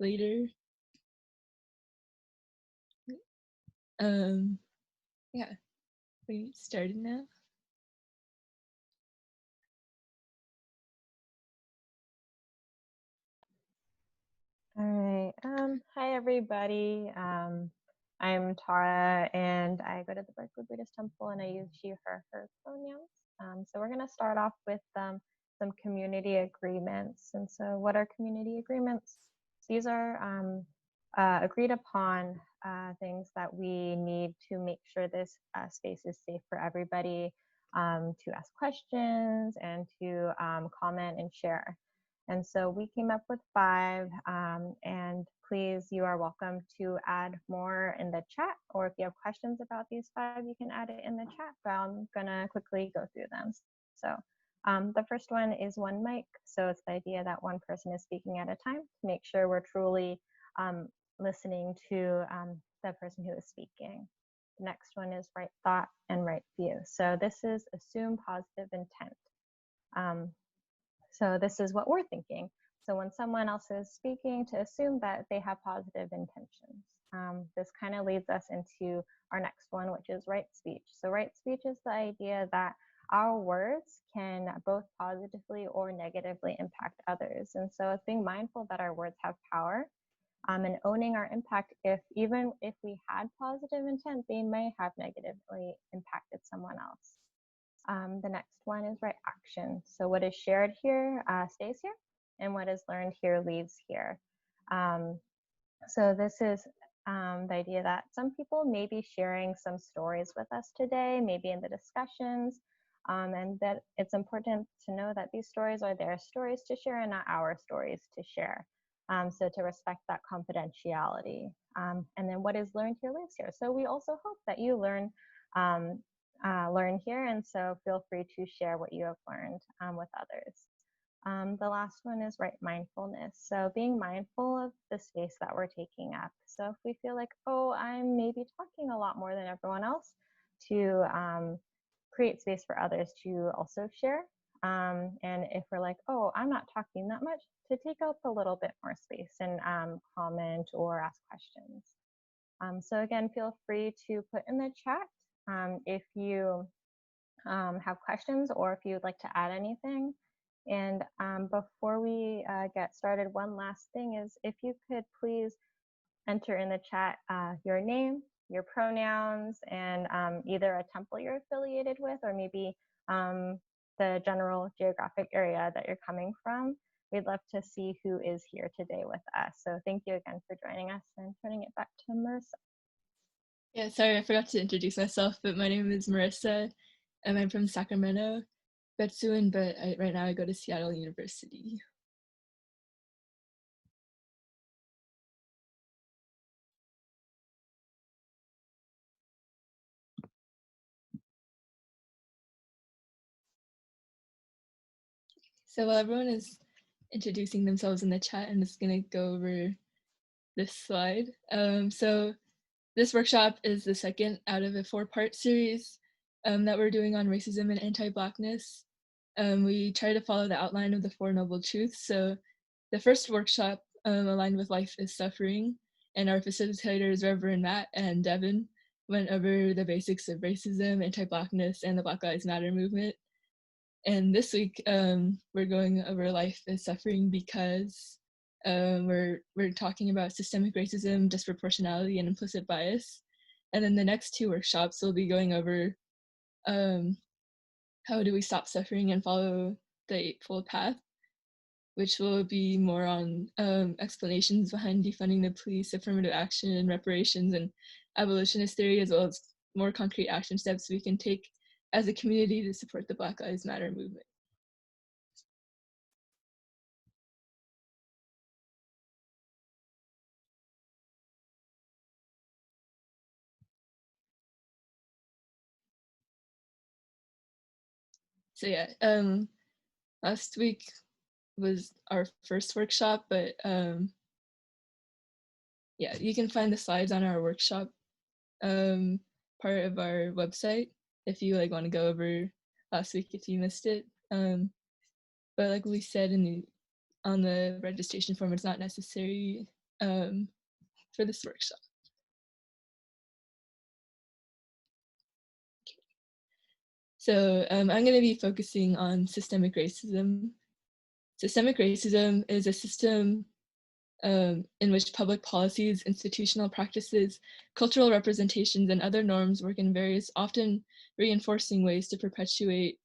later. Yeah, we started now. All right. Hi, everybody. I'm Tara, and I go to the Berkeley Buddhist Temple, and I use she, her pronouns. So we're going to start off with some community agreements. And so what are community agreements? These are agreed upon things that we need to make sure this space is safe for everybody to ask questions and to comment and share. And so we came up with 5, and please, you are welcome to add more in the chat, or if you have questions about these 5, you can add it in the chat, but I'm gonna quickly go through them. So the first one is one mic. So it's the idea that one person is speaking at a time to make sure we're truly listening to the person who is speaking. The next one is right thought and right view. So this is assume positive intent. So this is what we're thinking. So when someone else is speaking, to assume that they have positive intentions. This kind of leads us into our next one, which is right speech. So right speech is the idea that our words can both positively or negatively impact others. And so it's being mindful that our words have power, and owning our impact. Even if we had positive intent, they may have negatively impacted someone else. The next one is right action. So what is shared here stays here, and what is learned here leaves here. So this is the idea that some people may be sharing some stories with us today, maybe in the discussions, and that it's important to know that these stories are their stories to share and not our stories to share. So to respect that confidentiality. And then what is learned here lives here. So we also hope that you learn here, and so feel free to share what you have learned with others. The last one is right mindfulness. So being mindful of the space that we're taking up. So if we feel like, oh, I'm maybe talking a lot more than everyone else, to create space for others to also share. And if we're like, oh, I'm not talking that much, to take up a little bit more space and comment or ask questions. So again, feel free to put in the chat if you have questions or if you'd like to add anything. And before we get started, one last thing is if you could please enter in the chat your name, your pronouns, and either a temple you're affiliated with or maybe the general geographic area that you're coming from. We'd love to see who is here today with us. So thank you again for joining us, and turning it back to Marissa. Yeah, sorry, I forgot to introduce myself, but my name is Marissa, and I'm from Sacramento, Betsuan, but right now I go to Seattle University. So while everyone is introducing themselves in the chat, I'm just gonna go over this slide. So this workshop is the second out of a 4-part series that we're doing on racism and anti-Blackness. We try to follow the outline of the 4 Noble Truths. So the first workshop, aligned with life is suffering, and our facilitators, Reverend Matt and Devin, went over the basics of racism, anti-Blackness, and the Black Lives Matter movement. And this week, we're going over life is suffering because we're talking about systemic racism, disproportionality, and implicit bias. And then the next 2 workshops will be going over how do we stop suffering and follow the Eightfold Path, which will be more on explanations behind defunding the police, affirmative action, reparations, and abolitionist theory, as well as more concrete action steps we can take as a community to support the Black Lives Matter movement. So yeah, last week was our first workshop, but yeah, you can find the slides on our workshop part of our website if you want to go over last week if you missed it. But like we said on the registration form, it's not necessary for this workshop. So I'm going to be focusing on systemic racism. Systemic racism is a system in which public policies, institutional practices, cultural representations, and other norms work in various, often reinforcing ways to perpetuate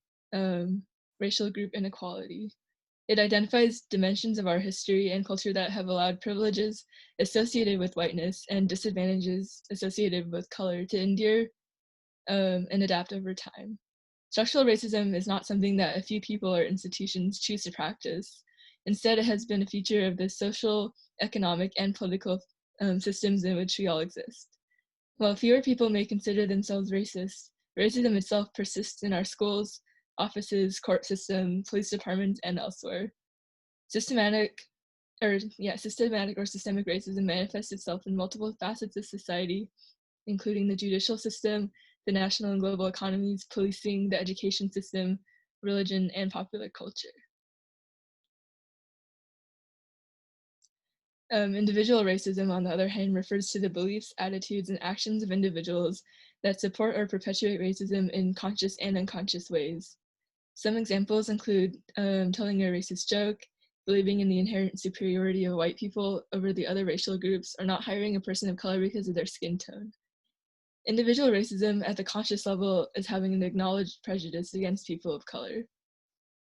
racial group inequality. It identifies dimensions of our history and culture that have allowed privileges associated with whiteness and disadvantages associated with color to endure and adapt over time. Structural racism is not something that a few people or institutions choose to practice. Instead, it has been a feature of the social, economic, and political systems in which we all exist. While fewer people may consider themselves racist, racism itself persists in our schools, offices, court system, police departments, and elsewhere. Systematic or systemic racism manifests itself in multiple facets of society, including the judicial system, the national and global economies, policing, the education system, religion, and popular culture. Individual racism, on the other hand, refers to the beliefs, attitudes, and actions of individuals that support or perpetuate racism in conscious and unconscious ways. Some examples include telling a racist joke, believing in the inherent superiority of white people over the other racial groups, or not hiring a person of color because of their skin tone. Individual racism at the conscious level is having an acknowledged prejudice against people of color.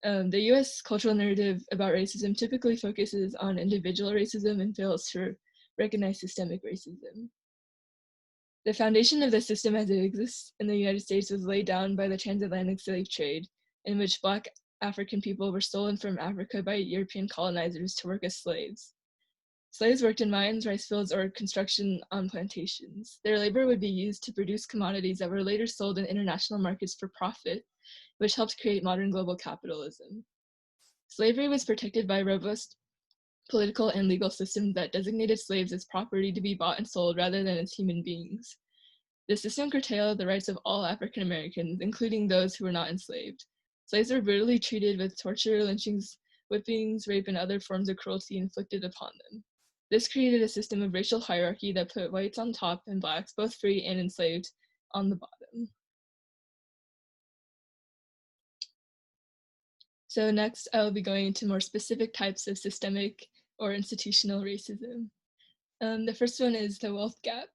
The US cultural narrative about racism typically focuses on individual racism and fails to recognize systemic racism. The foundation of the system as it exists in the United States was laid down by the transatlantic slave trade, in which Black African people were stolen from Africa by European colonizers to work as slaves. Slaves worked in mines, rice fields, or construction on plantations. Their labor would be used to produce commodities that were later sold in international markets for profit, which helped create modern global capitalism. Slavery was protected by robust political and legal systems that designated slaves as property to be bought and sold rather than as human beings. The system curtailed the rights of all African Americans, including those who were not enslaved. Slaves were brutally treated with torture, lynchings, whippings, rape, and other forms of cruelty inflicted upon them. This created a system of racial hierarchy that put whites on top and Blacks, both free and enslaved, on the bottom. So next, I'll be going into more specific types of systemic or institutional racism. The first one is the wealth gap.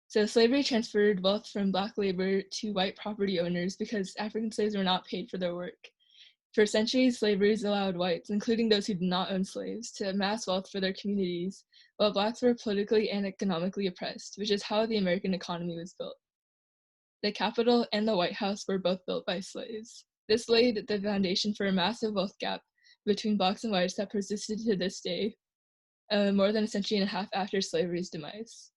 So slavery transferred wealth from Black labor to white property owners because African slaves were not paid for their work. For centuries, slavery allowed whites, including those who did not own slaves, to amass wealth for their communities, while Blacks were politically and economically oppressed, which is how the American economy was built. The Capitol and the White House were both built by slaves. This laid the foundation for a massive wealth gap between Blacks and whites that persisted to this day, more than a century and a half after slavery's demise.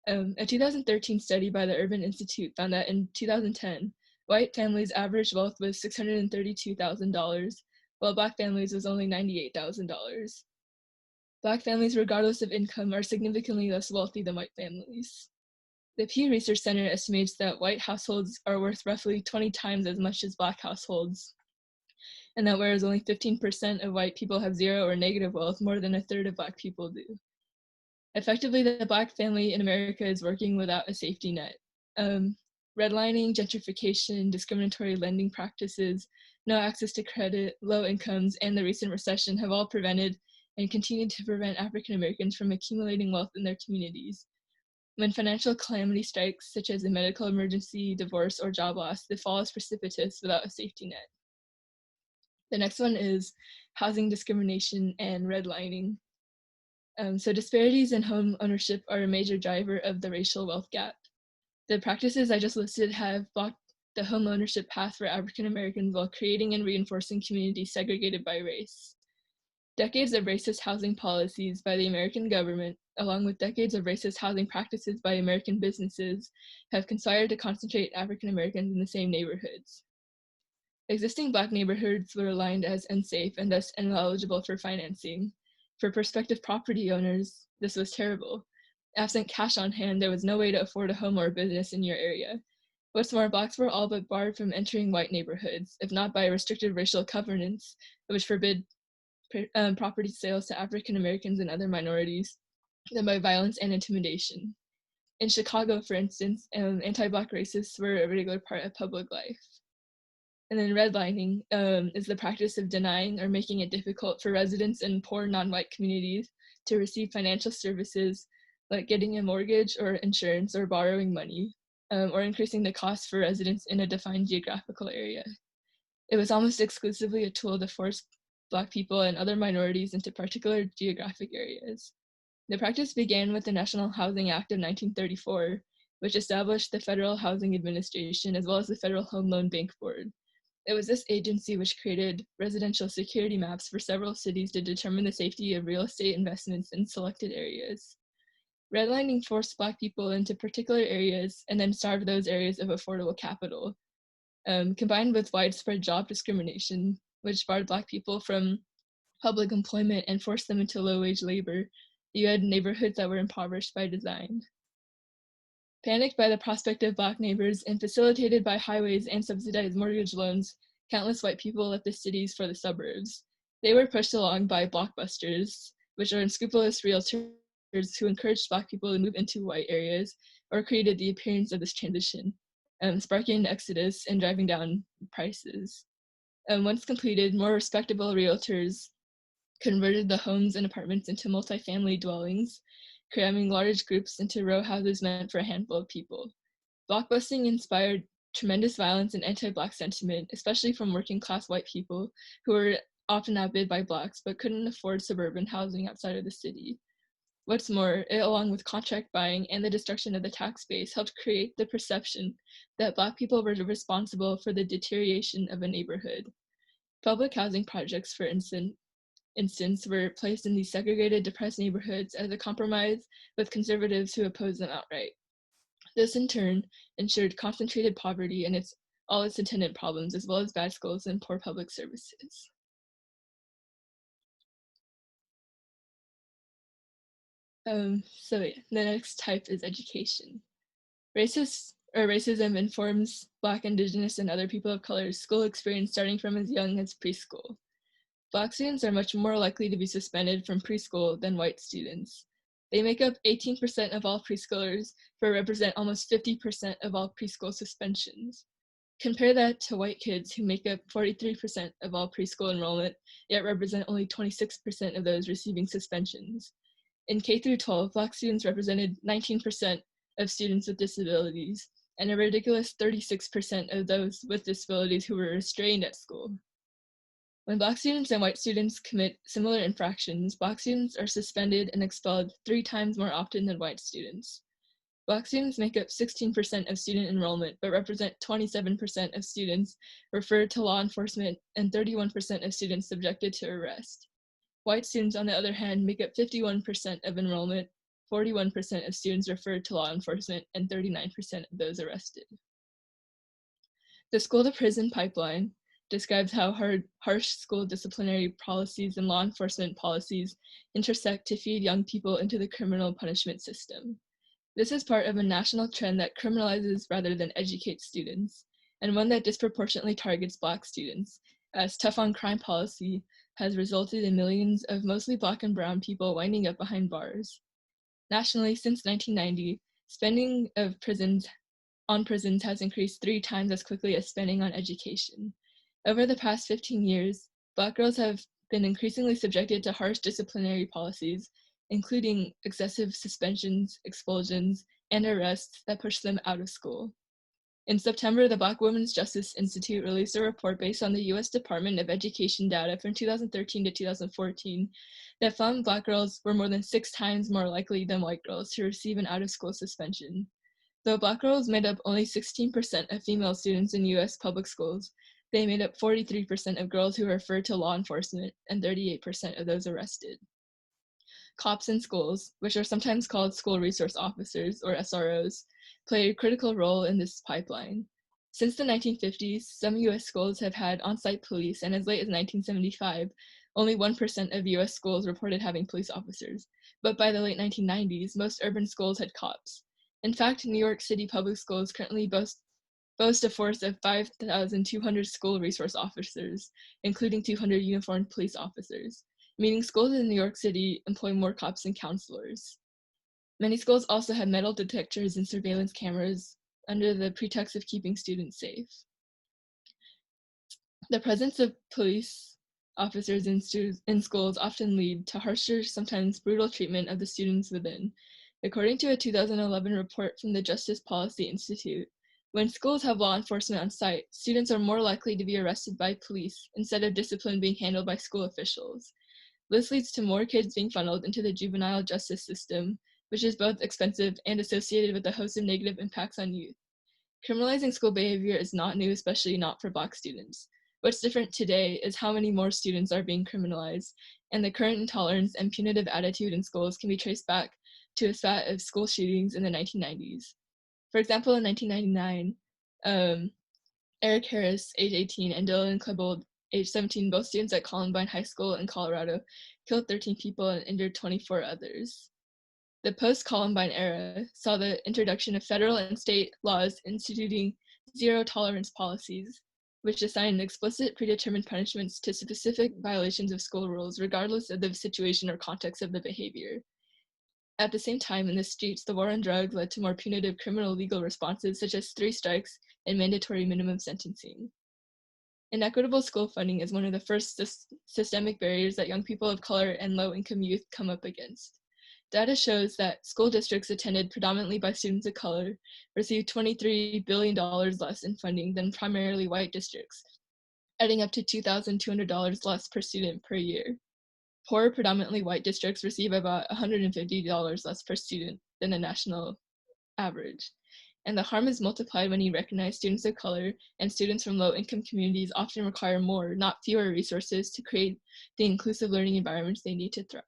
A 2013 study by the Urban Institute found that in 2010, white families' average wealth was $632,000, while Black families was only $98,000. Black families, regardless of income, are significantly less wealthy than white families. The Pew Research Center estimates that white households are worth roughly 20 times as much as Black households, and that whereas only 15% of white people have zero or negative wealth, more than a third of Black people do. Effectively, the Black family in America is working without a safety net. Redlining, gentrification, discriminatory lending practices, no access to credit, low incomes, and the recent recession have all prevented and continue to prevent African Americans from accumulating wealth in their communities. When financial calamity strikes, such as a medical emergency, divorce, or job loss, the fall is precipitous without a safety net. The next one is housing discrimination and redlining. So disparities in home ownership are a major driver of the racial wealth gap. The practices I just listed have blocked the home ownership path for African Americans while creating and reinforcing communities segregated by race. Decades of racist housing policies by the American government, along with decades of racist housing practices by American businesses, have conspired to concentrate African Americans in the same neighborhoods. Existing Black neighborhoods were aligned as unsafe and thus ineligible for financing. For prospective property owners, this was terrible. Absent cash on hand, there was no way to afford a home or a business in your area. What's more, Blacks were all but barred from entering white neighborhoods, if not by restricted racial covenants, which forbid property sales to African Americans and other minorities than by violence and intimidation. In Chicago, for instance, anti-Black racists were a regular part of public life. And then redlining is the practice of denying or making it difficult for residents in poor non-white communities to receive financial services like getting a mortgage or insurance or borrowing money, or increasing the cost for residents in a defined geographical area. It was almost exclusively a tool to force Black people and other minorities into particular geographic areas. The practice began with the National Housing Act of 1934, which established the Federal Housing Administration as well as the Federal Home Loan Bank Board. It was this agency which created residential security maps for several cities to determine the safety of real estate investments in selected areas. Redlining forced Black people into particular areas and then starved those areas of affordable capital, combined with widespread job discrimination, which barred Black people from public employment and forced them into low-wage labor. You had neighborhoods that were impoverished by design. Panicked by the prospect of Black neighbors and facilitated by highways and subsidized mortgage loans, countless white people left the cities for the suburbs. They were pushed along by blockbusters, which are unscrupulous realtors who encouraged Black people to move into white areas or created the appearance of this transition, sparking an exodus and driving down prices. Once completed, more respectable realtors converted the homes and apartments into multifamily dwellings, cramming large groups into row houses meant for a handful of people. Blockbusting inspired tremendous violence and anti-Black sentiment, especially from working-class white people who were often outbid by Blacks but couldn't afford suburban housing outside of the city. What's more, it, along with contract buying and the destruction of the tax base, helped create the perception that Black people were responsible for the deterioration of a neighborhood. Public housing projects, for instance, were placed in these segregated, depressed neighborhoods as a compromise with conservatives who opposed them outright. This, in turn, ensured concentrated poverty and all its attendant problems, as well as bad schools and poor public services. The next type is education. Racism informs Black, Indigenous, and other people of color's school experience starting from as young as preschool. Black students are much more likely to be suspended from preschool than white students. They make up 18% of all preschoolers, but represent almost 50% of all preschool suspensions. Compare that to white kids who make up 43% of all preschool enrollment, yet represent only 26% of those receiving suspensions. In K through 12, Black students represented 19% of students with disabilities, and a ridiculous 36% of those with disabilities who were restrained at school. When Black students and white students commit similar infractions, Black students are suspended and expelled 3 times more often than white students. Black students make up 16% of student enrollment, but represent 27% of students referred to law enforcement and 31% of students subjected to arrest. White students, on the other hand, make up 51% of enrollment, 41% of students referred to law enforcement, and 39% of those arrested. The school-to-prison pipeline describes how harsh school disciplinary policies and law enforcement policies intersect to feed young people into the criminal punishment system. This is part of a national trend that criminalizes rather than educates students, and one that disproportionately targets Black students, as tough-on-crime policy has resulted in millions of mostly Black and brown people winding up behind bars. Nationally, since 1990, spending of prisons has increased 3 times as quickly as spending on education. Over the past 15 years, Black girls have been increasingly subjected to harsh disciplinary policies, including excessive suspensions, expulsions, and arrests that push them out of school. In September, the Black Women's Justice Institute released a report based on the U.S. Department of Education data from 2013 to 2014 that found Black girls were more than 6 times more likely than white girls to receive an out-of-school suspension. Though Black girls made up only 16% of female students in U.S. public schools, they made up 43% of girls who were referred to law enforcement and 38% of those arrested. Cops in schools, which are sometimes called school resource officers or SROs, play a critical role in this pipeline. Since the 1950s, some U.S. schools have had on-site police, and as late as 1975, only 1% of U.S. schools reported having police officers. But by the late 1990s, most urban schools had cops. In fact, New York City public schools currently boast a force of 5,200 school resource officers, including 200 uniformed police officers. meaning schools in New York City employ more cops and counselors. Many schools also have metal detectors and surveillance cameras under the pretext of keeping students safe. The presence of police officers in schools often lead to harsher, sometimes brutal treatment of the students within. According to a 2011 report from the Justice Policy Institute, when schools have law enforcement on site, students are more likely to be arrested by police instead of discipline being handled by school officials. This leads to more kids being funneled into the juvenile justice system, which is both expensive and associated with a host of negative impacts on youth. Criminalizing school behavior is not new, especially not for Black students. What's different today is how many more students are being criminalized, and the current intolerance and punitive attitude in schools can be traced back to a spat of school shootings in the 1990s. For example, in 1999, Eric Harris, age 18, and Dylan Klebold, age 17, both students at Columbine High School in Colorado, killed 13 people and injured 24 others. The post-Columbine era saw the introduction of federal and state laws instituting zero-tolerance policies, which assign explicit predetermined punishments to specific violations of school rules, regardless of the situation or context of the behavior. At the same time, in the streets, the war on drugs led to more punitive criminal legal responses, such as 3 strikes and mandatory minimum sentencing. Inequitable school funding is one of the first systemic barriers that young people of color and low-income youth come up against. Data shows that school districts attended predominantly by students of color received $23 billion less in funding than primarily white districts, adding up to $2,200 less per student per year. Poor, predominantly white districts receive about $150 less per student than the national average. And the harm is multiplied when you recognize students of color and students from low-income communities often require more, not fewer, resources to create the inclusive learning environments they need to thrive.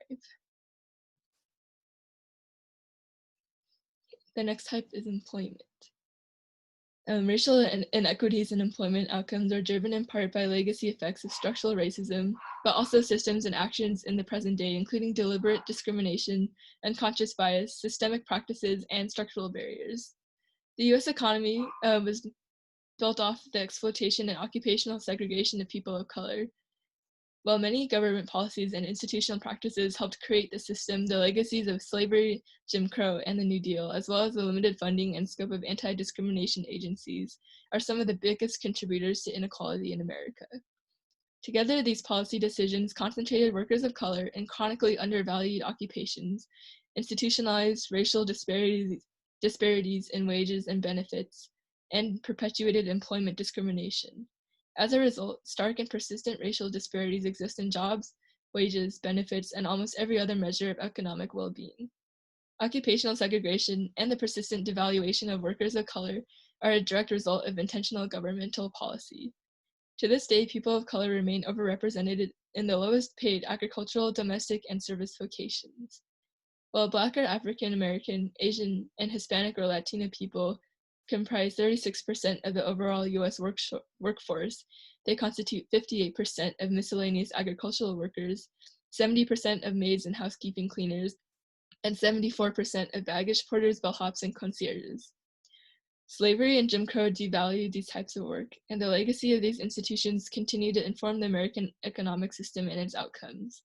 The next type is employment. Racial inequities in employment outcomes are driven in part by legacy effects of structural racism, but also systems and actions in the present day, including deliberate discrimination, unconscious bias, systemic practices, and structural barriers. The US economy was built off the exploitation and occupational segregation of people of color. While many government policies and institutional practices helped create the system, the legacies of slavery, Jim Crow, and the New Deal, as well as the limited funding and scope of anti-discrimination agencies, are some of the biggest contributors to inequality in America. Together, these policy decisions concentrated workers of color in chronically undervalued occupations, institutionalized racial disparities in wages and benefits, and perpetuated employment discrimination. As a result, stark and persistent racial disparities exist in jobs, wages, benefits, and almost every other measure of economic well-being. Occupational segregation and the persistent devaluation of workers of color are a direct result of intentional governmental policy. To this day, people of color remain overrepresented in the lowest paid agricultural, domestic, and service vocations. While Black or African American, Asian, and Hispanic or Latino people comprise 36% of the overall US workforce, they constitute 58% of miscellaneous agricultural workers, 70% of maids and housekeeping cleaners, and 74% of baggage porters, bellhops, and concierges. Slavery and Jim Crow devalued these types of work, and the legacy of these institutions continue to inform the American economic system and its outcomes.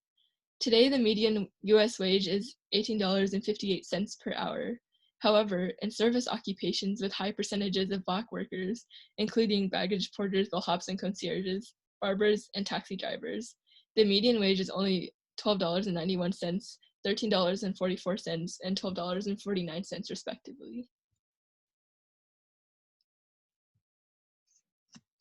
Today, the median US wage is $18.58 per hour. However, in service occupations with high percentages of Black workers, including baggage porters, bellhops, and concierges, barbers, and taxi drivers, the median wage is only $12.91, $13.44, and $12.49 respectively.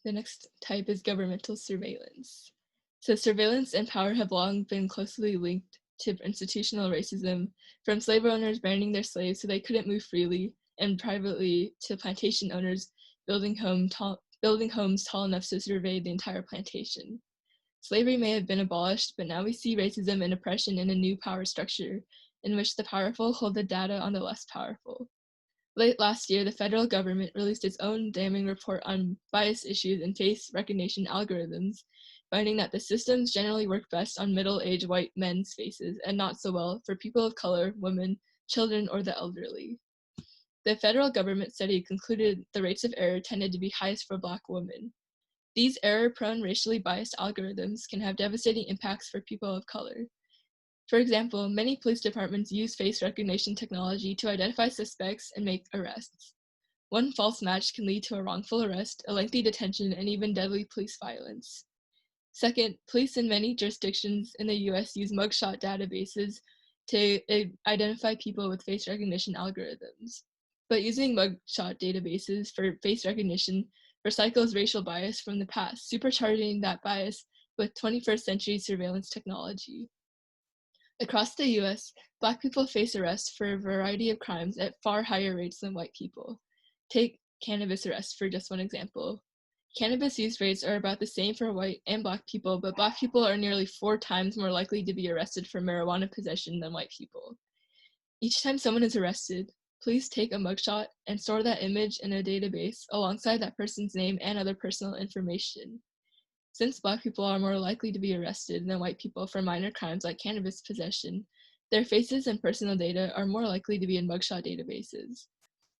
The next type is governmental surveillance. So surveillance and power have long been closely linked to institutional racism, from slave owners banning their slaves so they couldn't move freely and privately to plantation owners building homes tall enough to survey the entire plantation. Slavery may have been abolished, but now we see racism and oppression in a new power structure in which the powerful hold the data on the less powerful. Late last year, the federal government released its own damning report on bias issues in face recognition algorithms, finding that the systems generally work best on middle-aged white men's faces and not so well for people of color, women, children, or the elderly. The federal government study concluded the rates of error tended to be highest for Black women. These error-prone, racially biased algorithms can have devastating impacts for people of color. For example, many police departments use face recognition technology to identify suspects and make arrests. One false match can lead to a wrongful arrest, a lengthy detention, and even deadly police violence. Second, police in many jurisdictions in the US use mugshot databases to identify people with face recognition algorithms. But using mugshot databases for face recognition recycles racial bias from the past, supercharging that bias with 21st century surveillance technology. Across the US, Black people face arrest for a variety of crimes at far higher rates than white people. Take cannabis arrests for just one example. Cannabis use rates are about the same for white and Black people, but Black people are nearly 4 times more likely to be arrested for marijuana possession than white people. Each time someone is arrested, police take a mugshot and store that image in a database alongside that person's name and other personal information. Since Black people are more likely to be arrested than white people for minor crimes like cannabis possession, their faces and personal data are more likely to be in mugshot databases.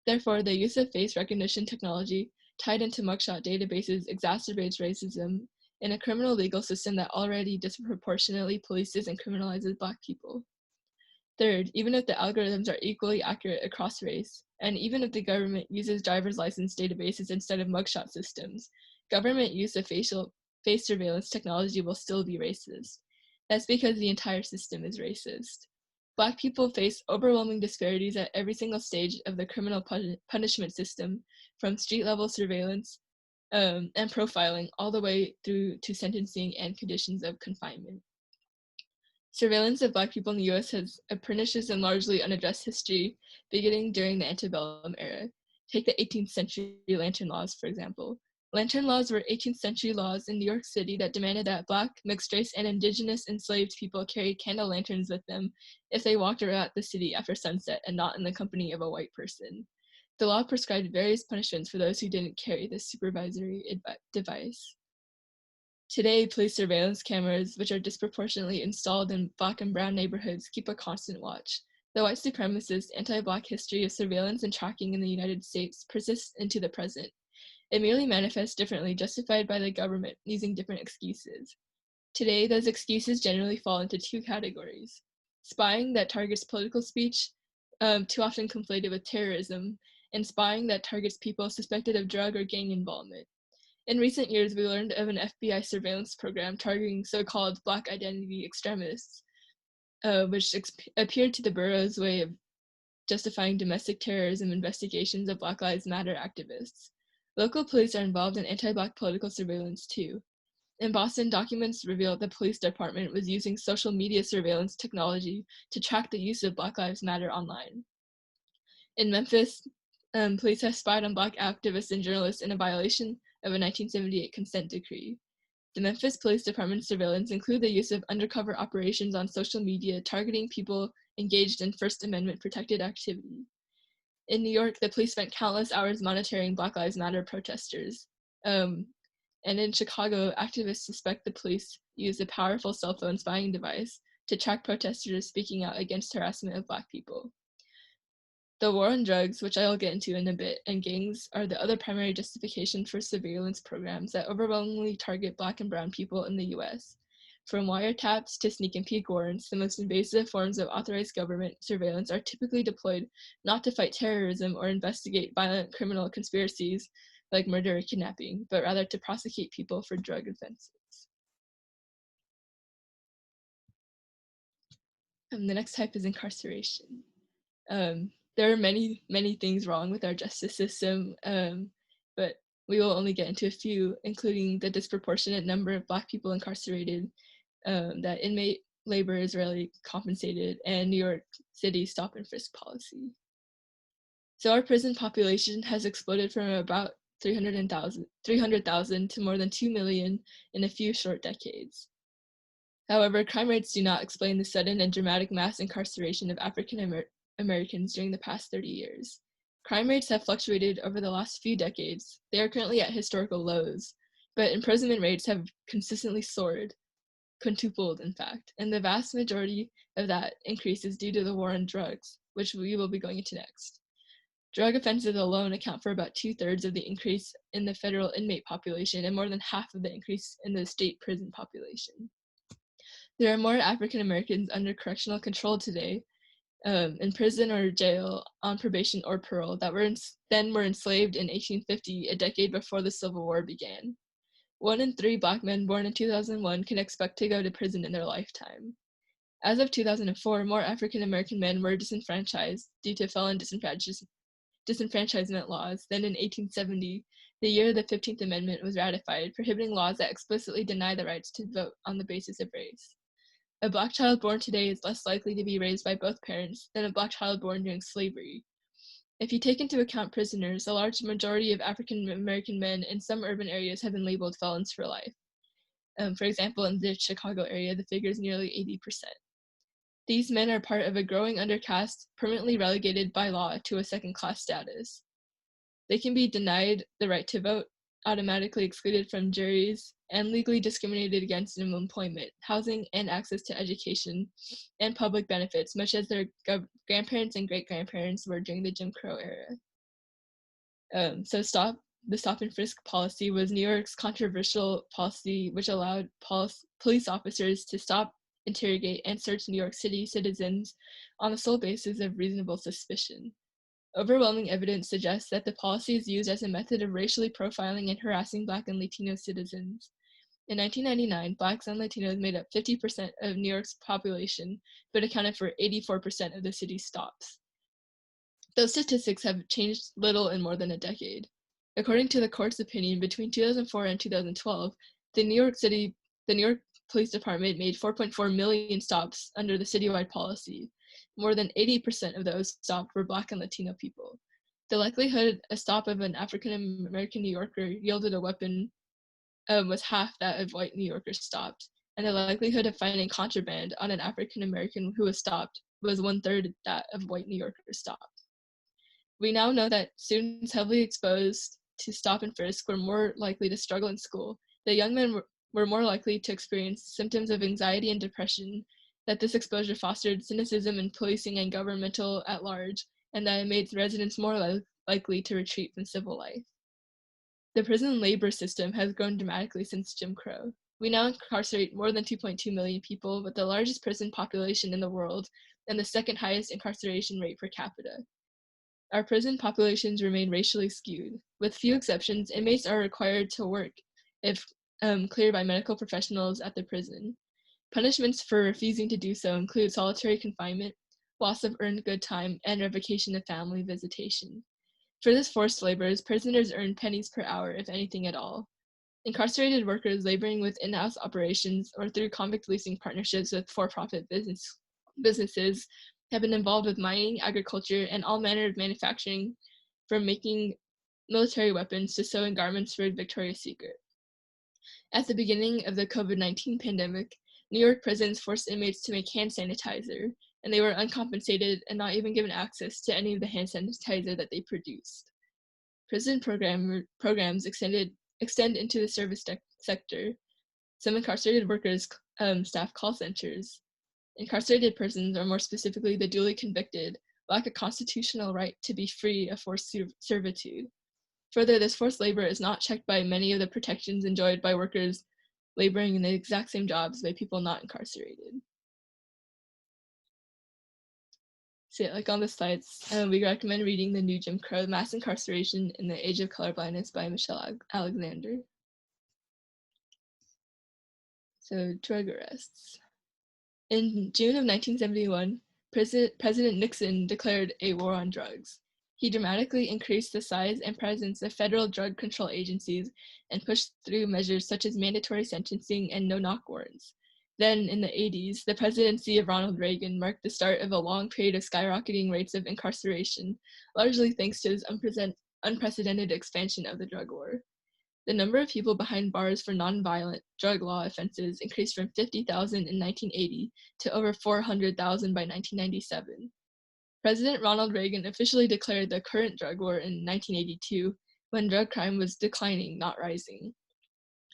Therefore, the use of face recognition technology tied into mugshot databases exacerbates racism in a criminal legal system that already disproportionately polices and criminalizes Black people. Third, even if the algorithms are equally accurate across race, and even if the government uses driver's license databases instead of mugshot systems, government use of face surveillance technology will still be racist. That's because the entire system is racist. Black people face overwhelming disparities at every single stage of the criminal punishment system, from street-level surveillance and profiling all the way through to sentencing and conditions of confinement. Surveillance of Black people in the US has a pernicious and largely unaddressed history, beginning during the antebellum era. Take the 18th century lantern laws, for example. Lantern laws were 18th century laws in New York City that demanded that Black, mixed race, and indigenous enslaved people carried candle lanterns with them if they walked around the city after sunset and not in the company of a white person. The law prescribed various punishments for those who didn't carry this supervisory device. Today, police surveillance cameras, which are disproportionately installed in Black and brown neighborhoods, keep a constant watch. The white supremacist, anti-Black history of surveillance and tracking in the United States persists into the present. It merely manifests differently, justified by the government using different excuses. Today, those excuses generally fall into 2 categories: spying that targets political speech, too often conflated with terrorism, and spying that targets people suspected of drug or gang involvement. In recent years, we learned of an FBI surveillance program targeting so-called Black identity extremists, which appeared to the borough's way of justifying domestic terrorism investigations of Black Lives Matter activists. Local police are involved in anti-Black political surveillance too. In Boston, documents revealed the police department was using social media surveillance technology to track the use of Black Lives Matter online. In Memphis, police have spied on Black activists and journalists in a violation of a 1978 consent decree. The Memphis Police Department's surveillance include the use of undercover operations on social media targeting people engaged in First Amendment protected activity. In New York, the police spent countless hours monitoring Black Lives Matter protesters. And in Chicago, activists suspect the police used a powerful cell phone spying device to track protesters speaking out against harassment of Black people. The war on drugs, which I'll get into in a bit, and gangs are the other primary justification for surveillance programs that overwhelmingly target Black and brown people in the US. From wiretaps to sneak and peek warrants, the most invasive forms of authorized government surveillance are typically deployed not to fight terrorism or investigate violent criminal conspiracies like murder or kidnapping, but rather to prosecute people for drug offenses. The next type is incarceration. There are many, many things wrong with our justice system, but we will only get into a few, including the disproportionate number of Black people incarcerated, that inmate labor is rarely compensated, and New York City stop and frisk policy. So our prison population has exploded from about 300,000 to more than 2 million in a few short decades. However, crime rates do not explain the sudden and dramatic mass incarceration of African Americans during the past 30 years. Crime rates have fluctuated over the last few decades. They are currently at historical lows, but imprisonment rates have consistently soared, quintupled in fact, and the vast majority of that increase is due to the war on drugs, which we will be going into next. Drug offenses alone account for about 2/3 of the increase in the federal inmate population and more than half of the increase in the state prison population. There are more African Americans under correctional control today, in prison or jail, on probation or parole, that were enslaved in 1850, a decade before the Civil War began. 1 in 3 Black men born in 2001 can expect to go to prison in their lifetime. As of 2004, more African American men were disenfranchised due to felon disenfranchisement laws than in 1870, the year the 15th Amendment was ratified, prohibiting laws that explicitly deny the rights to vote on the basis of race. A Black child born today is less likely to be raised by both parents than a Black child born during slavery. If you take into account prisoners, a large majority of African American men in some urban areas have been labeled felons for life. For example, in the Chicago area, the figure is nearly 80%. These men are part of a growing undercaste, permanently relegated by law to a second-class status. They can be denied the right to vote, automatically excluded from juries, and legally discriminated against in employment, housing, and access to education and public benefits, much as their grandparents and great-grandparents were during the Jim Crow era. The stop and frisk policy was New York's controversial policy, which allowed police officers to stop, interrogate, and search New York City citizens on the sole basis of reasonable suspicion. Overwhelming evidence suggests that the policy is used as a method of racially profiling and harassing Black and Latino citizens. In 1999, Blacks and Latinos made up 50% of New York's population, but accounted for 84% of the city's stops. Those statistics have changed little in more than a decade. According to the court's opinion, between 2004 and 2012, the New York Police Department made 4.4 million stops under the citywide policy. More than 80% of those stopped were Black and Latino people. The likelihood a stop of an African American New Yorker yielded a weapon was half that of white New Yorkers stopped, and the likelihood of finding contraband on an African American who was stopped was 1/3 that of white New Yorkers stopped. We now know that students heavily exposed to stop and frisk were more likely to struggle in school, that young men were more likely to experience symptoms of anxiety and depression, that this exposure fostered cynicism in policing and governmental at large, and that it made residents more likely to retreat from civil life. The prison labor system has grown dramatically since Jim Crow. We now incarcerate more than 2.2 million people, with the largest prison population in the world and the second highest incarceration rate per capita. Our prison populations remain racially skewed. With few exceptions, inmates are required to work if cleared by medical professionals at the prison. Punishments for refusing to do so include solitary confinement, loss of earned good time, and revocation of family visitation. For this forced labor, prisoners earn pennies per hour, if anything at all. Incarcerated workers laboring with in-house operations or through convict leasing partnerships with for-profit businesses have been involved with mining, agriculture, and all manner of manufacturing, from making military weapons to sewing garments for Victoria's Secret. At the beginning of the COVID-19 pandemic, New York prisons forced inmates to make hand sanitizer, and they were uncompensated and not even given access to any of the hand sanitizer that they produced. Prison programs extend into the service sector. Some incarcerated workers staff call centers. Incarcerated persons, or more specifically the duly convicted, lack a constitutional right to be free of forced servitude. Further, this forced labor is not checked by many of the protections enjoyed by workers laboring in the exact same jobs by people not incarcerated. So yeah, like on the slides, we recommend reading The New Jim Crow, Mass Incarceration in the Age of Colorblindness by Michelle Alexander. So drug arrests. In June of 1971, President Nixon declared a war on drugs. He dramatically increased the size and presence of federal drug control agencies and pushed through measures such as mandatory sentencing and no-knock warrants. Then, in the 80s, the presidency of Ronald Reagan marked the start of a long period of skyrocketing rates of incarceration, largely thanks to his unprecedented expansion of the drug war. The number of people behind bars for nonviolent drug law offenses increased from 50,000 in 1980 to over 400,000 by 1997. President Ronald Reagan officially declared the current drug war in 1982, when drug crime was declining, not rising.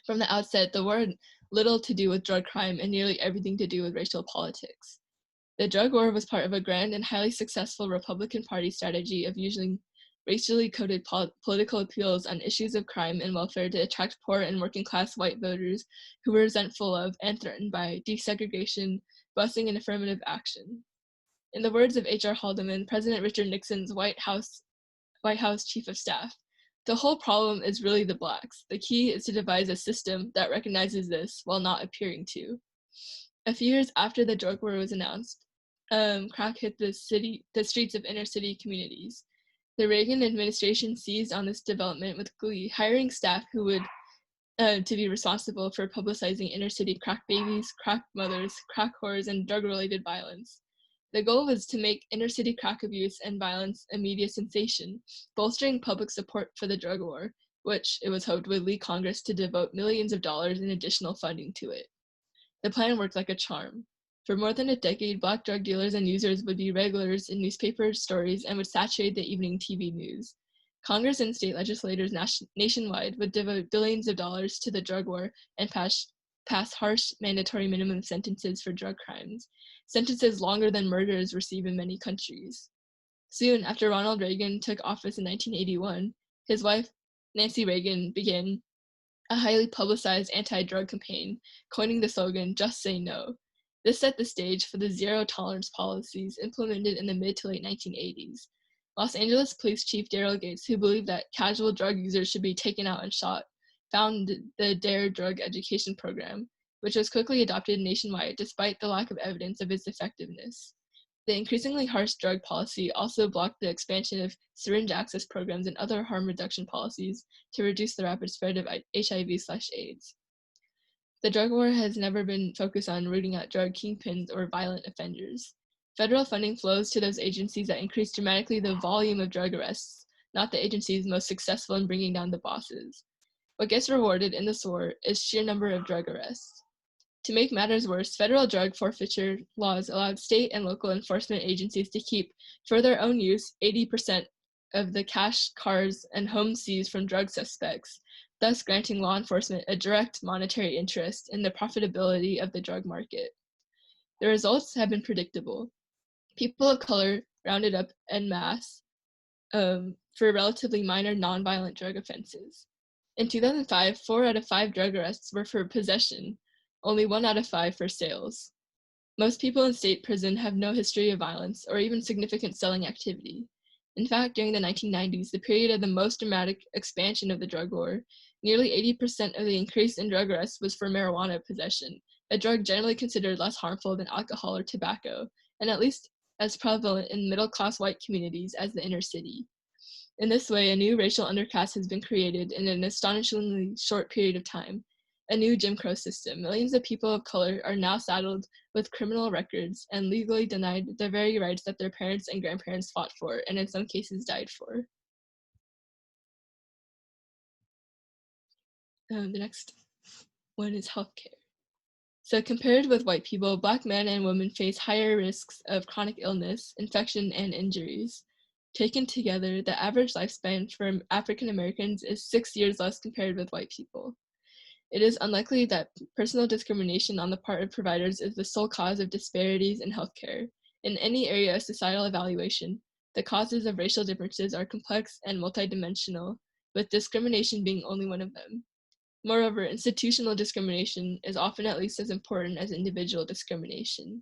From the outset, the war had little to do with drug crime and nearly everything to do with racial politics. The drug war was part of a grand and highly successful Republican Party strategy of using racially coded political appeals on issues of crime and welfare to attract poor and working class white voters who were resentful of and threatened by desegregation, busing, and affirmative action. In the words of H.R. Haldeman, President Richard Nixon's White House Chief of Staff, "The whole problem is really the blacks. The key is to devise a system that recognizes this while not appearing to." A few years after the drug war was announced, crack hit the streets of inner city communities. The Reagan administration seized on this development with glee, hiring staff who would to be responsible for publicizing inner city crack babies, crack mothers, crack whores, and drug-related violence. The goal was to make inner city crack abuse and violence a media sensation, bolstering public support for the drug war, which it was hoped would lead Congress to devote millions of dollars in additional funding to it. The plan worked like a charm. For more than a decade, Black drug dealers and users would be regulars in newspaper stories and would saturate the evening TV news. Congress and state legislators nationwide would devote billions of dollars to the drug war and pass harsh mandatory minimum sentences for drug crimes, sentences longer than murderers receive in many countries. Soon after Ronald Reagan took office in 1981, his wife, Nancy Reagan, began a highly publicized anti-drug campaign, coining the slogan, "Just Say No." This set the stage for the zero-tolerance policies implemented in the mid to late 1980s. Los Angeles Police Chief Daryl Gates, who believed that casual drug users should be taken out and shot, founded the DARE drug education program, which was quickly adopted nationwide despite the lack of evidence of its effectiveness. The increasingly harsh drug policy also blocked the expansion of syringe access programs and other harm reduction policies to reduce the rapid spread of HIV/AIDS. The drug war has never been focused on rooting out drug kingpins or violent offenders. Federal funding flows to those agencies that increase dramatically the volume of drug arrests, not the agencies most successful in bringing down the bosses. What gets rewarded in this war is sheer number of drug arrests. To make matters worse, federal drug forfeiture laws allowed state and local enforcement agencies to keep, for their own use, 80% of the cash, cars, and homes seized from drug suspects, thus granting law enforcement a direct monetary interest in the profitability of the drug market. The results have been predictable. People of color rounded up en masse for relatively minor nonviolent drug offenses. In 2005, 4 out of 5 drug arrests were for possession, only 1 out of 5 for sales. Most people in state prison have no history of violence or even significant selling activity. In fact, during the 1990s, the period of the most dramatic expansion of the drug war, nearly 80% of the increase in drug arrests was for marijuana possession, a drug generally considered less harmful than alcohol or tobacco, and at least as prevalent in middle-class white communities as the inner city. In this way, a new racial underclass has been created in an astonishingly short period of time, a new Jim Crow system. Millions of people of color are now saddled with criminal records and legally denied the very rights that their parents and grandparents fought for, and in some cases died for. The next one is healthcare. So compared with white people, Black men and women face higher risks of chronic illness, infection, and injuries. Taken together, the average lifespan for African Americans is 6 years less compared with white people. It is unlikely that personal discrimination on the part of providers is the sole cause of disparities in healthcare. In any area of societal evaluation, the causes of racial differences are complex and multidimensional, with discrimination being only one of them. Moreover, institutional discrimination is often at least as important as individual discrimination.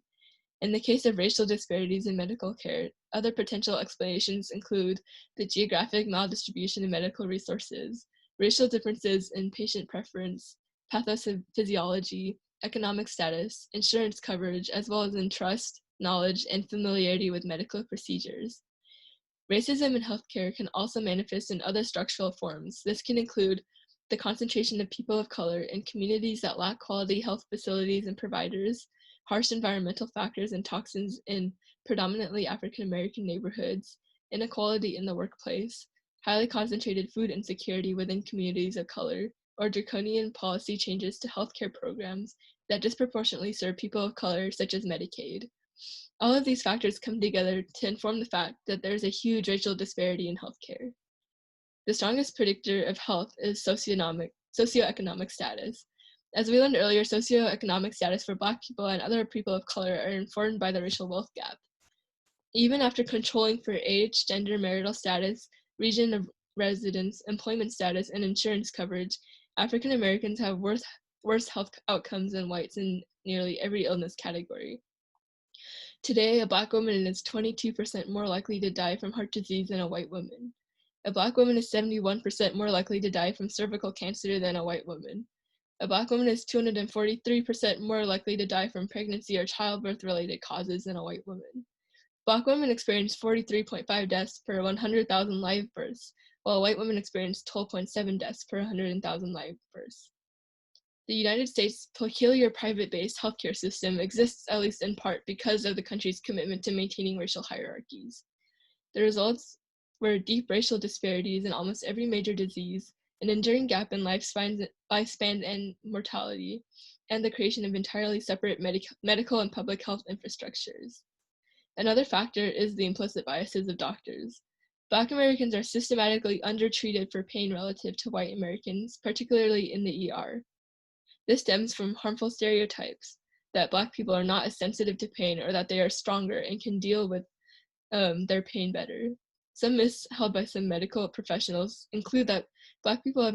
In the case of racial disparities in medical care, other potential explanations include the geographic maldistribution of medical resources, racial differences in patient preference, pathophysiology, economic status, insurance coverage, as well as in trust, knowledge, and familiarity with medical procedures. Racism in healthcare can also manifest in other structural forms. This can include the concentration of people of color in communities that lack quality health facilities and providers, harsh environmental factors and toxins in predominantly African American neighborhoods, inequality in the workplace, highly concentrated food insecurity within communities of color, or draconian policy changes to healthcare programs that disproportionately serve people of color, such as Medicaid. All of these factors come together to inform the fact that there is a huge racial disparity in healthcare. The strongest predictor of health is socioeconomic status. As we learned earlier, socioeconomic status for Black people and other people of color are informed by the racial wealth gap. Even after controlling for age, gender, marital status, region of residence, employment status, and insurance coverage, African Americans have worse health outcomes than whites in nearly every illness category. Today, a Black woman is 22% more likely to die from heart disease than a white woman. A Black woman is 71% more likely to die from cervical cancer than a white woman. A Black woman is 243% more likely to die from pregnancy or childbirth-related causes than a white woman. Black women experience 43.5 deaths per 100,000 live births, while white women experience 12.7 deaths per 100,000 live births. The United States' peculiar private-based healthcare system exists at least in part because of the country's commitment to maintaining racial hierarchies. The results were deep racial disparities in almost every major disease, an enduring gap in lifespans and mortality, and the creation of entirely separate medical and public health infrastructures. Another factor is the implicit biases of doctors. Black Americans are systematically undertreated for pain relative to white Americans, particularly in the ER. This stems from harmful stereotypes that Black people are not as sensitive to pain or that they are stronger and can deal with their pain better. Some myths held by some medical professionals include that Black people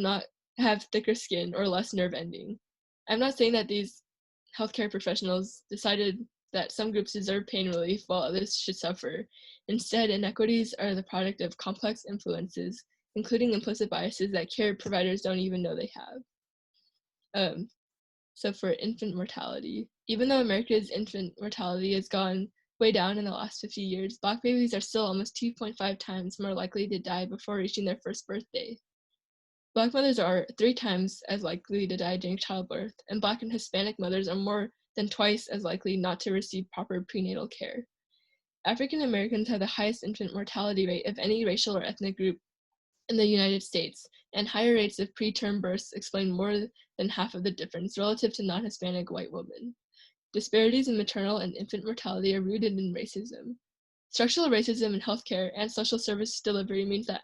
have thicker skin or less nerve ending. I'm not saying that these healthcare professionals decided that some groups deserve pain relief while others should suffer. Instead, inequities are the product of complex influences, including implicit biases that care providers don't even know they have. So for infant mortality, even though America's infant mortality has gone way down in the last 50 years, Black babies are still almost 2.5 times more likely to die before reaching their first birthday. Black mothers are 3 times as likely to die during childbirth, and Black and Hispanic mothers are more than twice as likely not to receive proper prenatal care. African Americans have the highest infant mortality rate of any racial or ethnic group in the United States, and higher rates of preterm births explain more than half of the difference relative to non-Hispanic white women. Disparities in maternal and infant mortality are rooted in racism. Structural racism in healthcare and social service delivery means that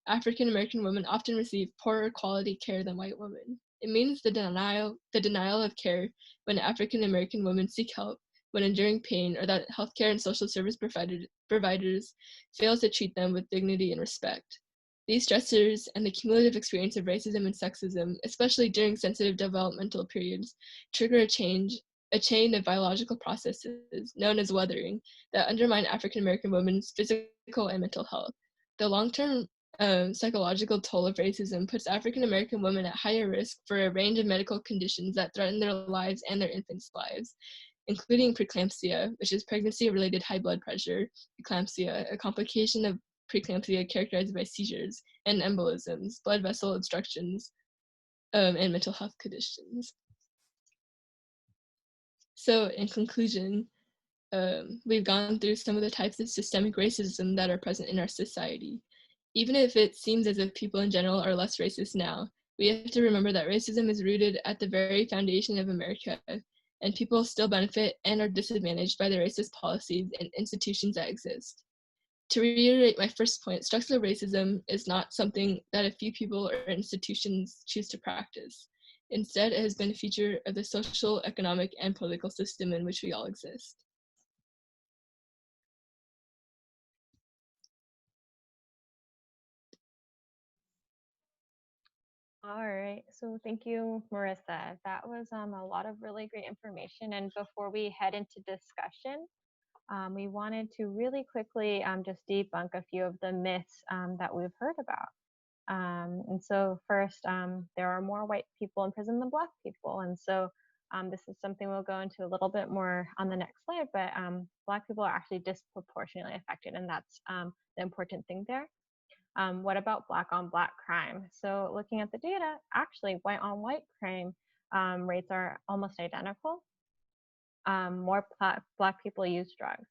African American women often receive poorer quality care than white women. It means the denial of care when African American women seek help when enduring pain, or that healthcare and social service providers fail to treat them with dignity and respect. These stressors and the cumulative experience of racism and sexism, especially during sensitive developmental periods, trigger a chain of biological processes known as weathering that undermine African American women's physical and mental health. The long-term psychological toll of racism puts African American women at higher risk for a range of medical conditions that threaten their lives and their infants' lives, including preeclampsia, which is pregnancy-related high blood pressure, eclampsia, a complication of preeclampsia characterized by seizures, and embolisms, blood vessel obstructions, and mental health conditions. So in conclusion, we've gone through some of the types of systemic racism that are present in our society. Even if it seems as if people in general are less racist now, we have to remember that racism is rooted at the very foundation of America, and people still benefit and are disadvantaged by the racist policies and institutions that exist. To reiterate my first point, structural racism is not something that a few people or institutions choose to practice. Instead, it has been a feature of the social, economic, and political system in which we all exist. All right, so thank you, Marissa. That was a lot of really great information. And before we head into discussion, we wanted to really quickly just debunk a few of the myths that we've heard about. And so first, there are more white people in prison than Black people. And so this is something we'll go into a little bit more on the next slide, but Black people are actually disproportionately affected, and that's the important thing there. What about Black on Black crime? So looking at the data, actually white on white crime rates are almost identical. More Black people use drugs.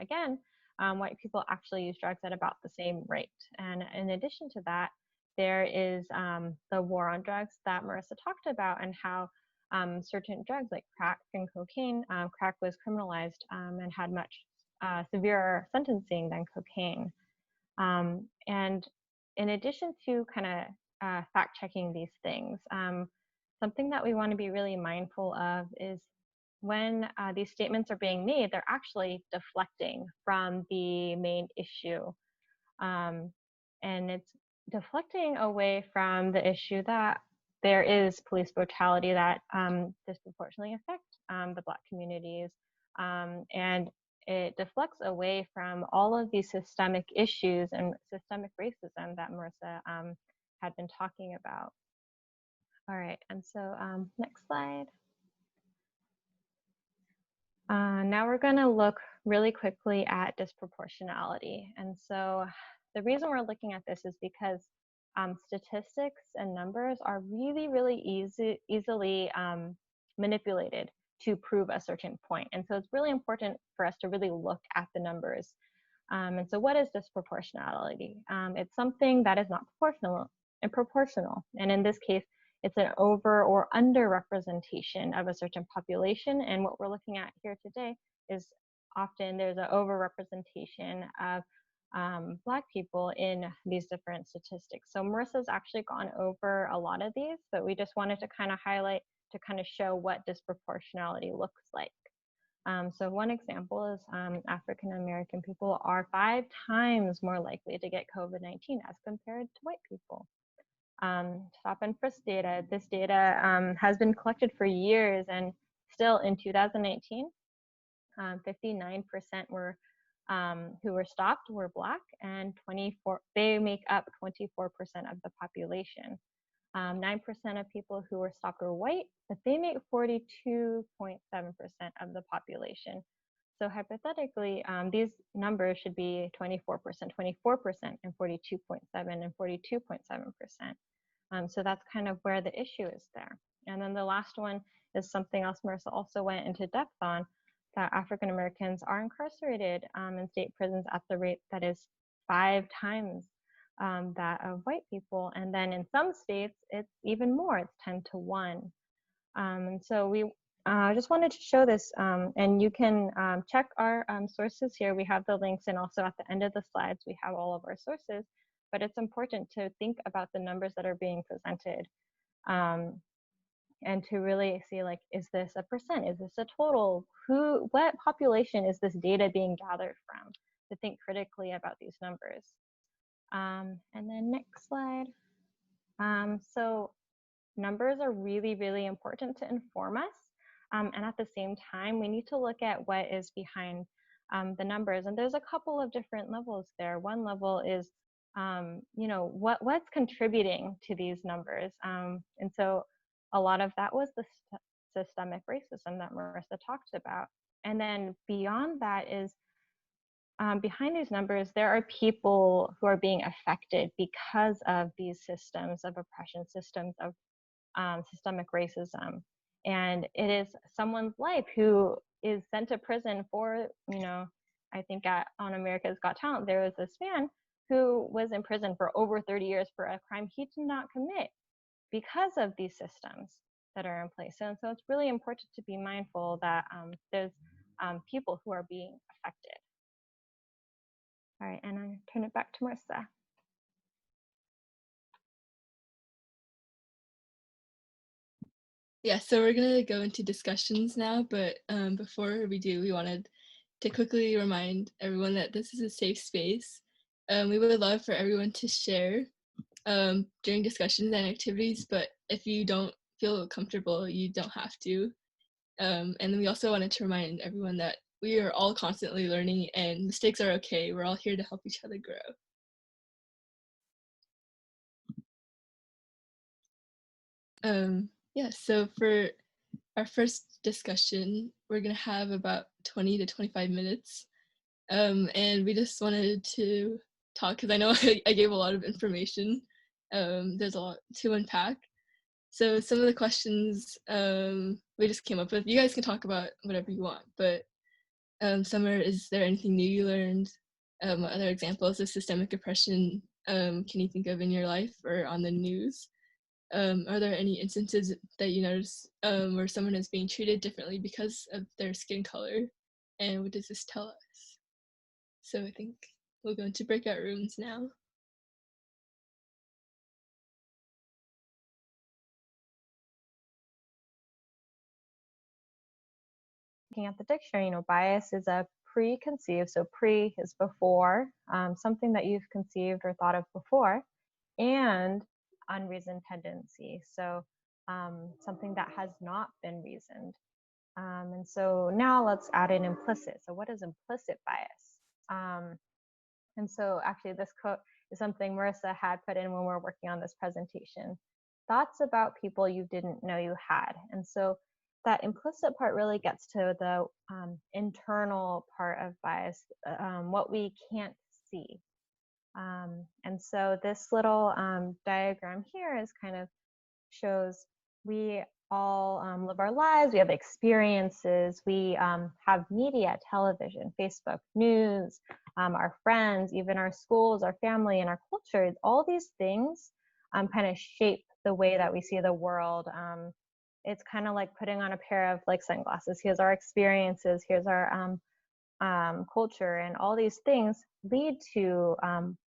Again, white people actually use drugs at about the same rate. And in addition to that, there is the war on drugs that Marissa talked about, and how certain drugs like crack and cocaine, crack was criminalized and had much severer sentencing than cocaine. And in addition to kind of fact checking these things, something that we want to be really mindful of is when these statements are being made, they're actually deflecting from the main issue. And it's deflecting away from the issue that there is police brutality that disproportionately affect the Black communities. And it deflects away from all of these systemic issues and systemic racism that Marissa had been talking about. All right, and so next slide. Now we're going to look really quickly at disproportionality. And so the reason we're looking at this is because statistics and numbers are really easily manipulated to prove a certain point. And so it's really important for us to really look at the numbers. And so what is disproportionality? It's something that is not proportional. And in this case, it's an over or under representation of a certain population. And what we're looking at here today is often there's an overrepresentation of Black people in these different statistics. So Marissa's actually gone over a lot of these, but we just wanted to kind of highlight to kind of show what disproportionality looks like. So one example is African American people are 5 times more likely to get COVID-19 as compared to white people. Stop and frisk data. This data has been collected for years, and still in 2019, 59% were who were stopped were Black, and they make up 24% of the population. 9% of people who were stopped were white, but they make 42.7% of the population. So hypothetically, these numbers should be 24%, 24%, and 42.7 and 42.7%. So that's kind of where the issue is there. And then the last one is something else Marissa also went into depth on, that African Americans are incarcerated in state prisons at the rate that is 5 times that of white people. And then in some states, it's even more, it's 10 to 1. And so we just wanted to show this, and you can check our sources here. We have the links, and also at the end of the slides, we have all of our sources. But it's important to think about the numbers that are being presented, and to really see, like, is this a percent? Is this a total? What population is this data being gathered from? To think critically about these numbers. And then next slide. So numbers are really important to inform us. And at the same time, we need to look at what is behind the numbers. And there's a couple of different levels there. One level is, what's contributing to these numbers. And so a lot of that was the systemic racism that Marissa talked about. And then beyond that is, behind these numbers, there are people who are being affected because of these systems of oppression, systems of systemic racism. And it is someone's life who is sent to prison for, I think on America's Got Talent, there was this man who was in prison for over 30 years for a crime he did not commit because of these systems that are in place. And so it's really important to be mindful that there's people who are being affected. All right, and I turn it back to Marissa. Yeah, so we're gonna go into discussions now, but before we do, we wanted to quickly remind everyone that this is a safe space. We would love for everyone to share during discussions and activities, but if you don't feel comfortable, you don't have to. And then we also wanted to remind everyone that we are all constantly learning and mistakes are okay. We're all here to help each other grow. Yeah, so for our first discussion, we're gonna have about 20 to 25 minutes. And we just wanted to talk, because I know I gave a lot of information. There's a lot to unpack. So some of the questions we just came up with, you guys can talk about whatever you want, but Summer, is there anything new you learned? Other examples of systemic oppression can you think of in your life or on the news? Are there any instances that you notice where someone is being treated differently because of their skin color? And what does this tell us? So I think we'll go into breakout rooms now. Looking at the dictionary, bias is a preconceived. So pre is before, something that you've conceived or thought of before, and unreasoned tendency. So something that has not been reasoned. And so now let's add in implicit. So what is implicit bias? And so actually this quote is something Marissa had put in when we were working on this presentation. Thoughts about people you didn't know you had. And so that implicit part really gets to the internal part of bias, what we can't see. And so this little diagram here is kind of shows we all live our lives, we have experiences, we have media, television, Facebook, news, our friends, even our schools, our family, and our culture. All these things kind of shape the way that we see the world. It's kind of like putting on a pair of like sunglasses. Here's our experiences, here's our culture, and all these things lead to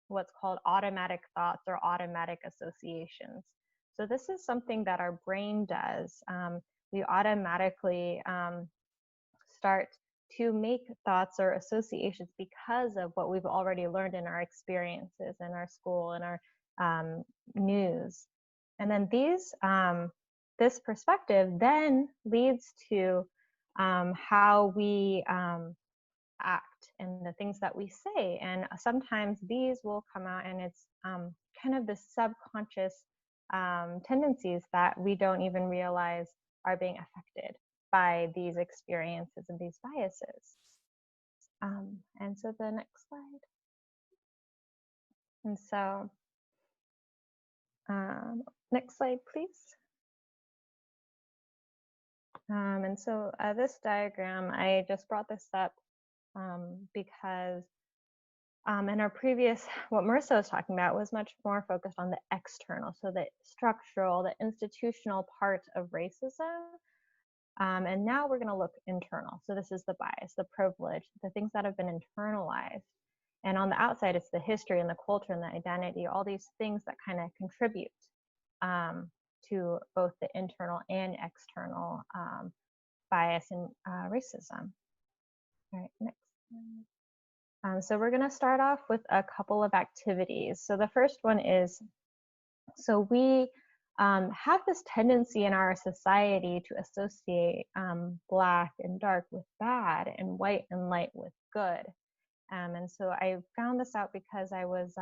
what's called automatic thoughts or automatic associations. So this is something that our brain does. We automatically start to make thoughts or associations because of what we've already learned in our experiences in our school and our news. And then this perspective then leads to how we act and the things that we say. And sometimes these will come out, and it's kind of the subconscious tendencies that we don't even realize are being affected by these experiences and these biases. And so the next slide. And so next slide, please. And so this diagram, I just brought this up because in our previous, what Marissa was talking about was much more focused on the external, so the structural, the institutional part of racism. And now we're going to look internal. So this is the bias, the privilege, the things that have been internalized. And on the outside, it's the history and the culture and the identity, all these things that kind of contribute to both the internal and external bias and racism. All right, next slide. So we're going to start off with a couple of activities. So the first one is, so we have this tendency in our society to associate Black and dark with bad and white and light with good. And so I found this out because I was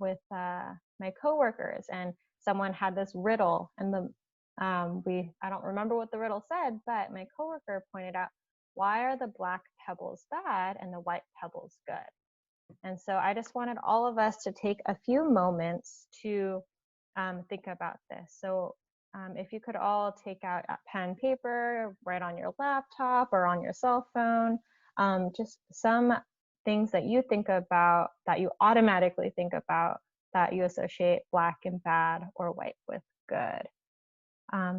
with my coworkers, and someone had this riddle, and I don't remember what the riddle said, but my coworker pointed out, why are the Black pebbles bad and the white pebbles good? And so I just wanted all of us to take a few moments to think about this. So if you could all take out a pen and paper, write on your laptop or on your cell phone, just some things that you think about, that you automatically think about, that you associate Black and bad or white with good.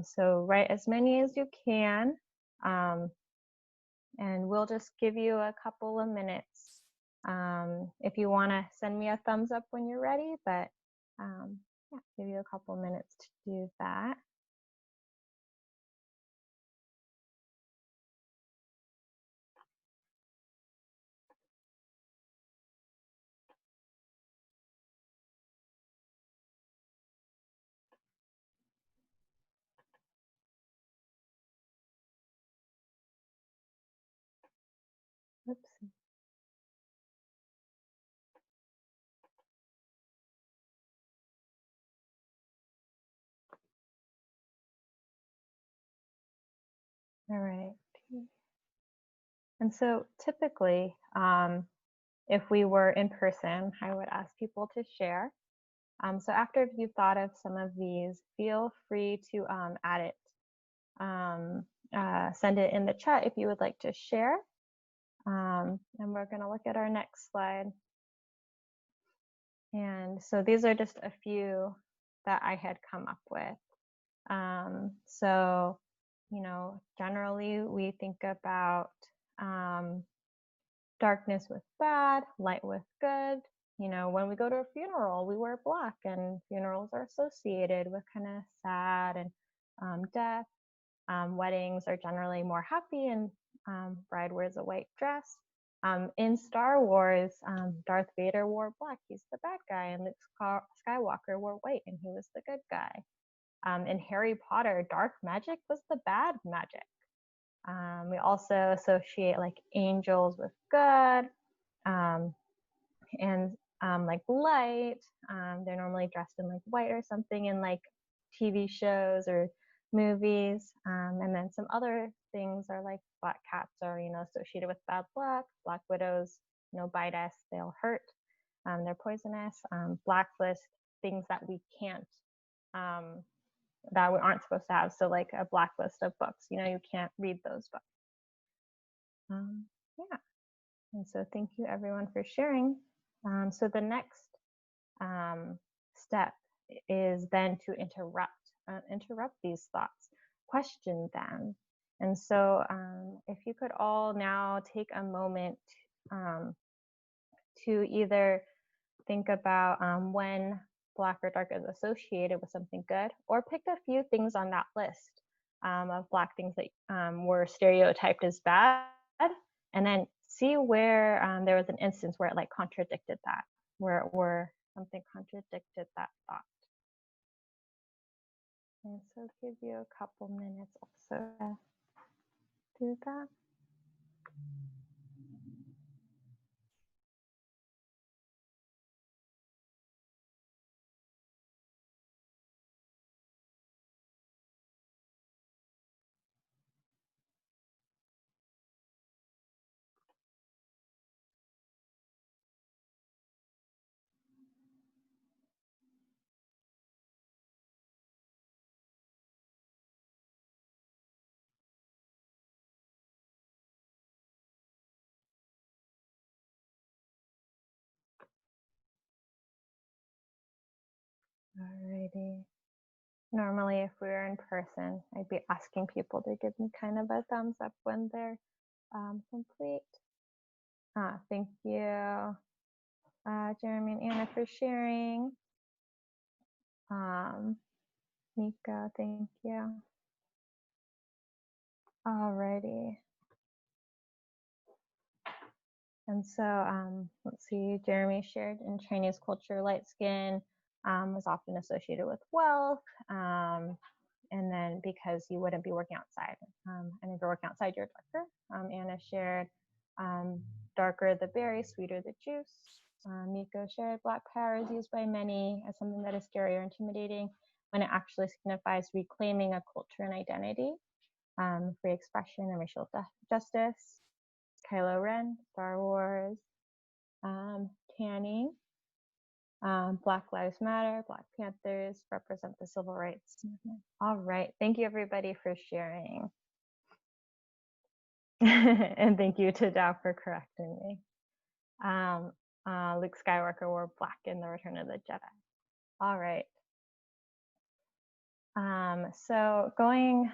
So write as many as you can, and we'll just give you a couple of minutes. If you want to send me a thumbs up when you're ready, but yeah, give you a couple minutes to do that. Oops. All right. And so typically, if we were in person, I would ask people to share. So after you've thought of some of these, feel free to add it, send it in the chat if you would like to share. And we're going to look at our next slide. And so these are just a few that I had come up with. So, you know, generally we think about darkness with bad, light with good. You know, when we go to a funeral, we wear Black, and funerals are associated with kind of sad and death. Weddings are generally more happy, and bride wears a white dress. In Star Wars, Darth Vader wore black, he's the bad guy, and Luke Skywalker wore white, and he was the good guy. In Harry Potter, dark magic was the bad magic. We also associate like angels with good, and like light. They're normally dressed in like white or something in like TV shows or movies. And then some other things are like black cats are, associated with bad luck. Black widows, bite us, they'll hurt. They're poisonous. Blacklist, things that we can't, that we aren't supposed to have. So like a blacklist of books, you can't read those books. Yeah. And so thank you everyone for sharing. So the next step is then to interrupt these thoughts, question them. And so if you could all now take a moment to either think about when black or dark is associated with something good, or pick a few things on that list of black things that were stereotyped as bad, and then see where there was an instance where it like contradicted that, where something contradicted that thought. And so give you a couple minutes also to do that. Alrighty. Normally, if we were in person, I'd be asking people to give me kind of a thumbs up when they're complete. Thank you, Jeremy and Anna, for sharing. Nika, thank you. Alrighty. And so let's see, Jeremy shared in Chinese culture, light skin was often associated with wealth. And then because you wouldn't be working outside. And if you're working outside, you're darker. Anna shared darker the berry, sweeter the juice. Miko shared black power is used by many as something that is scary or intimidating when it actually signifies reclaiming a culture and identity, free expression and racial justice. Kylo Ren, Star Wars. Tanning, Black Lives Matter, Black Panthers represent the civil rights movement. All right, thank you everybody for sharing. And thank you to Dow for correcting me. Luke Skywalker wore black in The Return of the Jedi. All right. So going,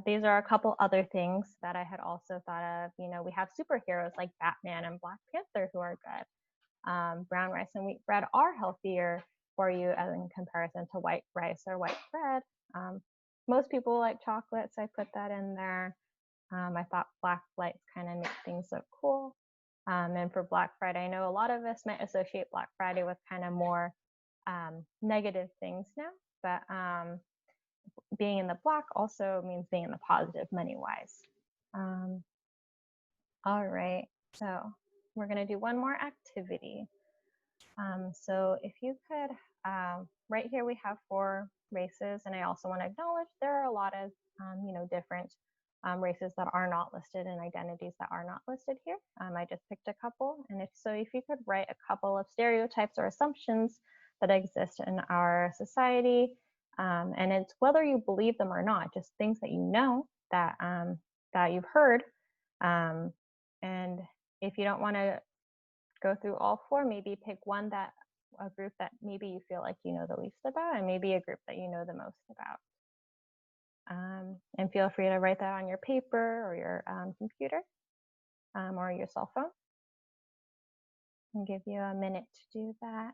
these are a couple other things that I had also thought of. We have superheroes like Batman and Black Panther who are good. Brown rice and wheat bread are healthier for you as in comparison to white rice or white bread. Most people like chocolate, so I put that in there. I thought black lights kind of make things look cool. And for Black Friday, I know a lot of us might associate Black Friday with kind of more negative things now, but being in the black also means being in the positive money-wise. All right, so we're gonna do one more activity. So if you could, right here we have 4 races, and I also want to acknowledge there are a lot of, different races that are not listed and identities that are not listed here. I just picked a couple, and if you could write a couple of stereotypes or assumptions that exist in our society, and it's whether you believe them or not, just things that you know that that you've heard, and if you don't want to go through all 4, maybe pick a group that maybe you feel like you know the least about, and maybe a group that you know the most about. And feel free to write that on your paper or your computer or your cell phone. I'll give you a minute to do that.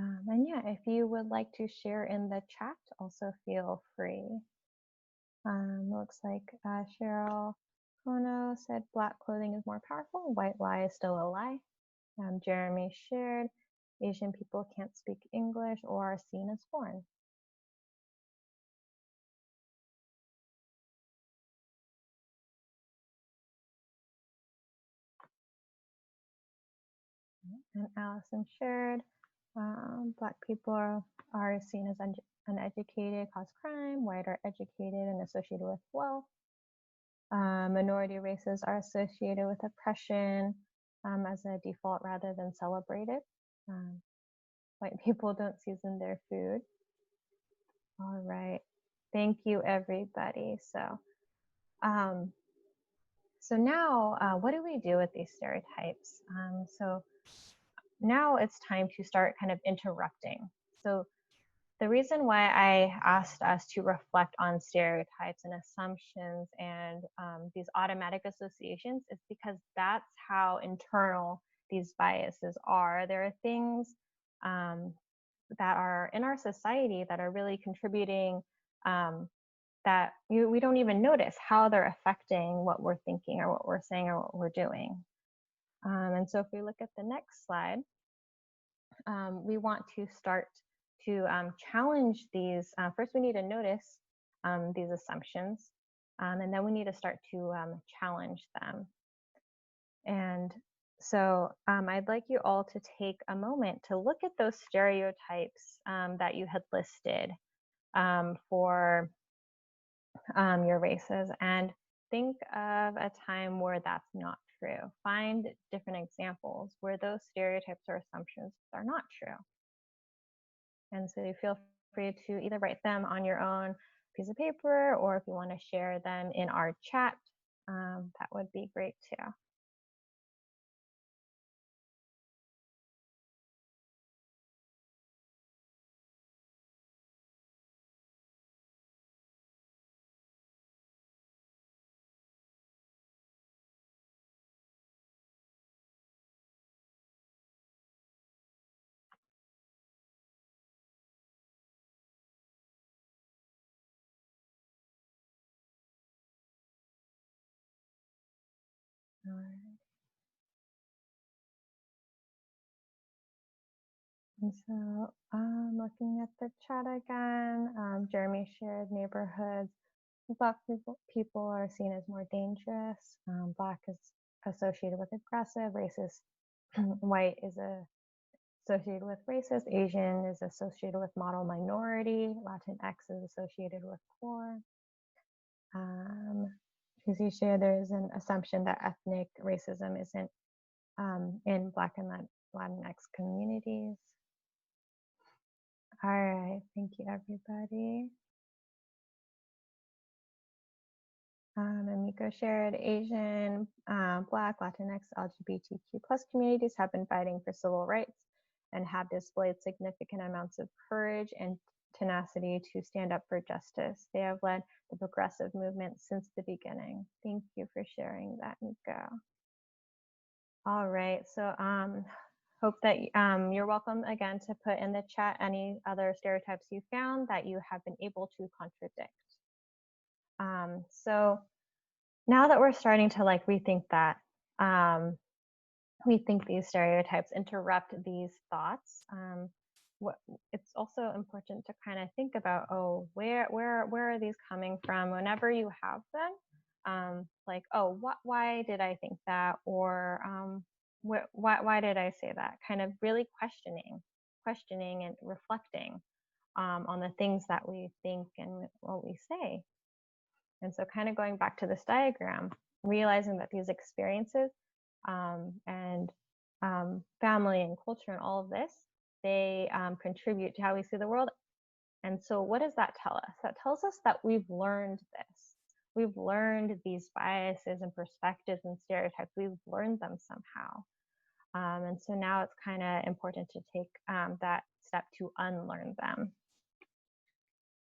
And yeah, if you would like to share in the chat, also feel free. Looks like Cheryl Kono said Black clothing is more powerful. White lie is still a lie. Jeremy shared Asian people can't speak English or are seen as foreign. And Allison shared Black people are seen as uneducated, cause crime. White are educated and associated with wealth. Minority races are associated with oppression as a default rather than celebrated. White people don't season their food. All right. Thank you, everybody. So now what do we do with these stereotypes? So now it's time to start kind of interrupting. So the reason why I asked us to reflect on stereotypes and assumptions and these automatic associations is because that's how internal these biases are. There are things that are in our society that are really contributing that we don't even notice how they're affecting what we're thinking or what we're saying or what we're doing. And so if we look at the next slide, we want to start to challenge these. First, we need to notice these assumptions, and then we need to start to challenge them. And so I'd like you all to take a moment to look at those stereotypes that you had listed for your races and think of a time where that's not true. Find different examples where those stereotypes or assumptions are not true. And so you feel free to either write them on your own piece of paper, or if you want to share them in our chat, that would be great too. All right. And so looking at the chat again, Jeremy shared neighborhoods. Black people are seen as more dangerous. Black is associated with aggressive, racist. White is associated with racist. Asian is associated with model minority. Latinx is associated with poor. Tracy shared there is an assumption that ethnic racism isn't in Black and Latinx communities. All right, thank you, everybody. And Miko shared Asian, Black, Latinx, LGBTQ plus communities have been fighting for civil rights and have displayed significant amounts of courage and tenacity to stand up for justice. They have led the progressive movement since the beginning. Thank you for sharing that, Miko. All right, so hope that you're welcome again to put in the chat any other stereotypes you found that you have been able to contradict. So now that we're starting to like rethink that, we think these stereotypes interrupt these thoughts. It's also important to kind of think about, oh, where are these coming from? Whenever you have them, like, oh, why did I think that? Or why did I say that? Kind of really questioning and reflecting on the things that we think and what we say. And so kind of going back to this diagram, realizing that these experiences and family and culture and all of this, they contribute to how we see the world. And so what does that tell us? That tells us that we've learned this. We've learned these biases and perspectives and stereotypes. We've learned them somehow. And so now it's kind of important to take that step to unlearn them.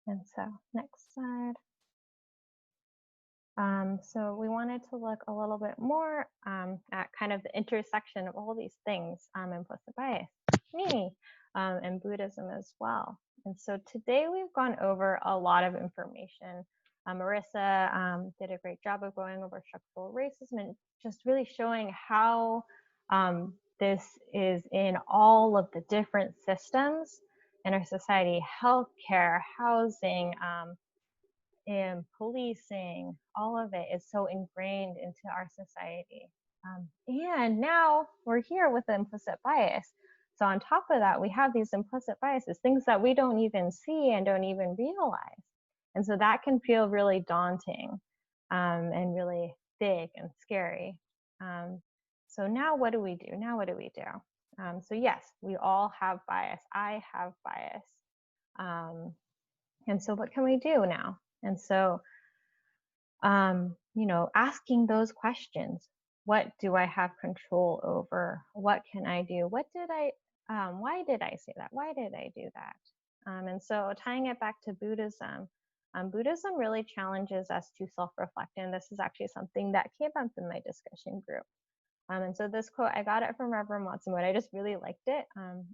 And so next slide. So we wanted to look a little bit more at kind of the intersection of all these things, implicit bias. Mimi, and Buddhism as well. And so today we've gone over a lot of information. Marissa did a great job of going over structural racism and just really showing how this is in all of the different systems in our society: healthcare, housing, and policing. All of it is so ingrained into our society. And now we're here with the implicit bias. So on top of that, we have these implicit biases, things that we don't even see and don't even realize. And so that can feel really daunting and really big and scary. So now what do we do? So yes, we all have bias. I have bias. And so what can we do now? And so, asking those questions: what do I have control over? What can I do? Why did I say that? Why did I do that? And so tying it back to Buddhism, Buddhism really challenges us to self-reflect. And this is actually something that came up in my discussion group. And so this quote, I got it from Reverend Matsumoto. I just really liked it.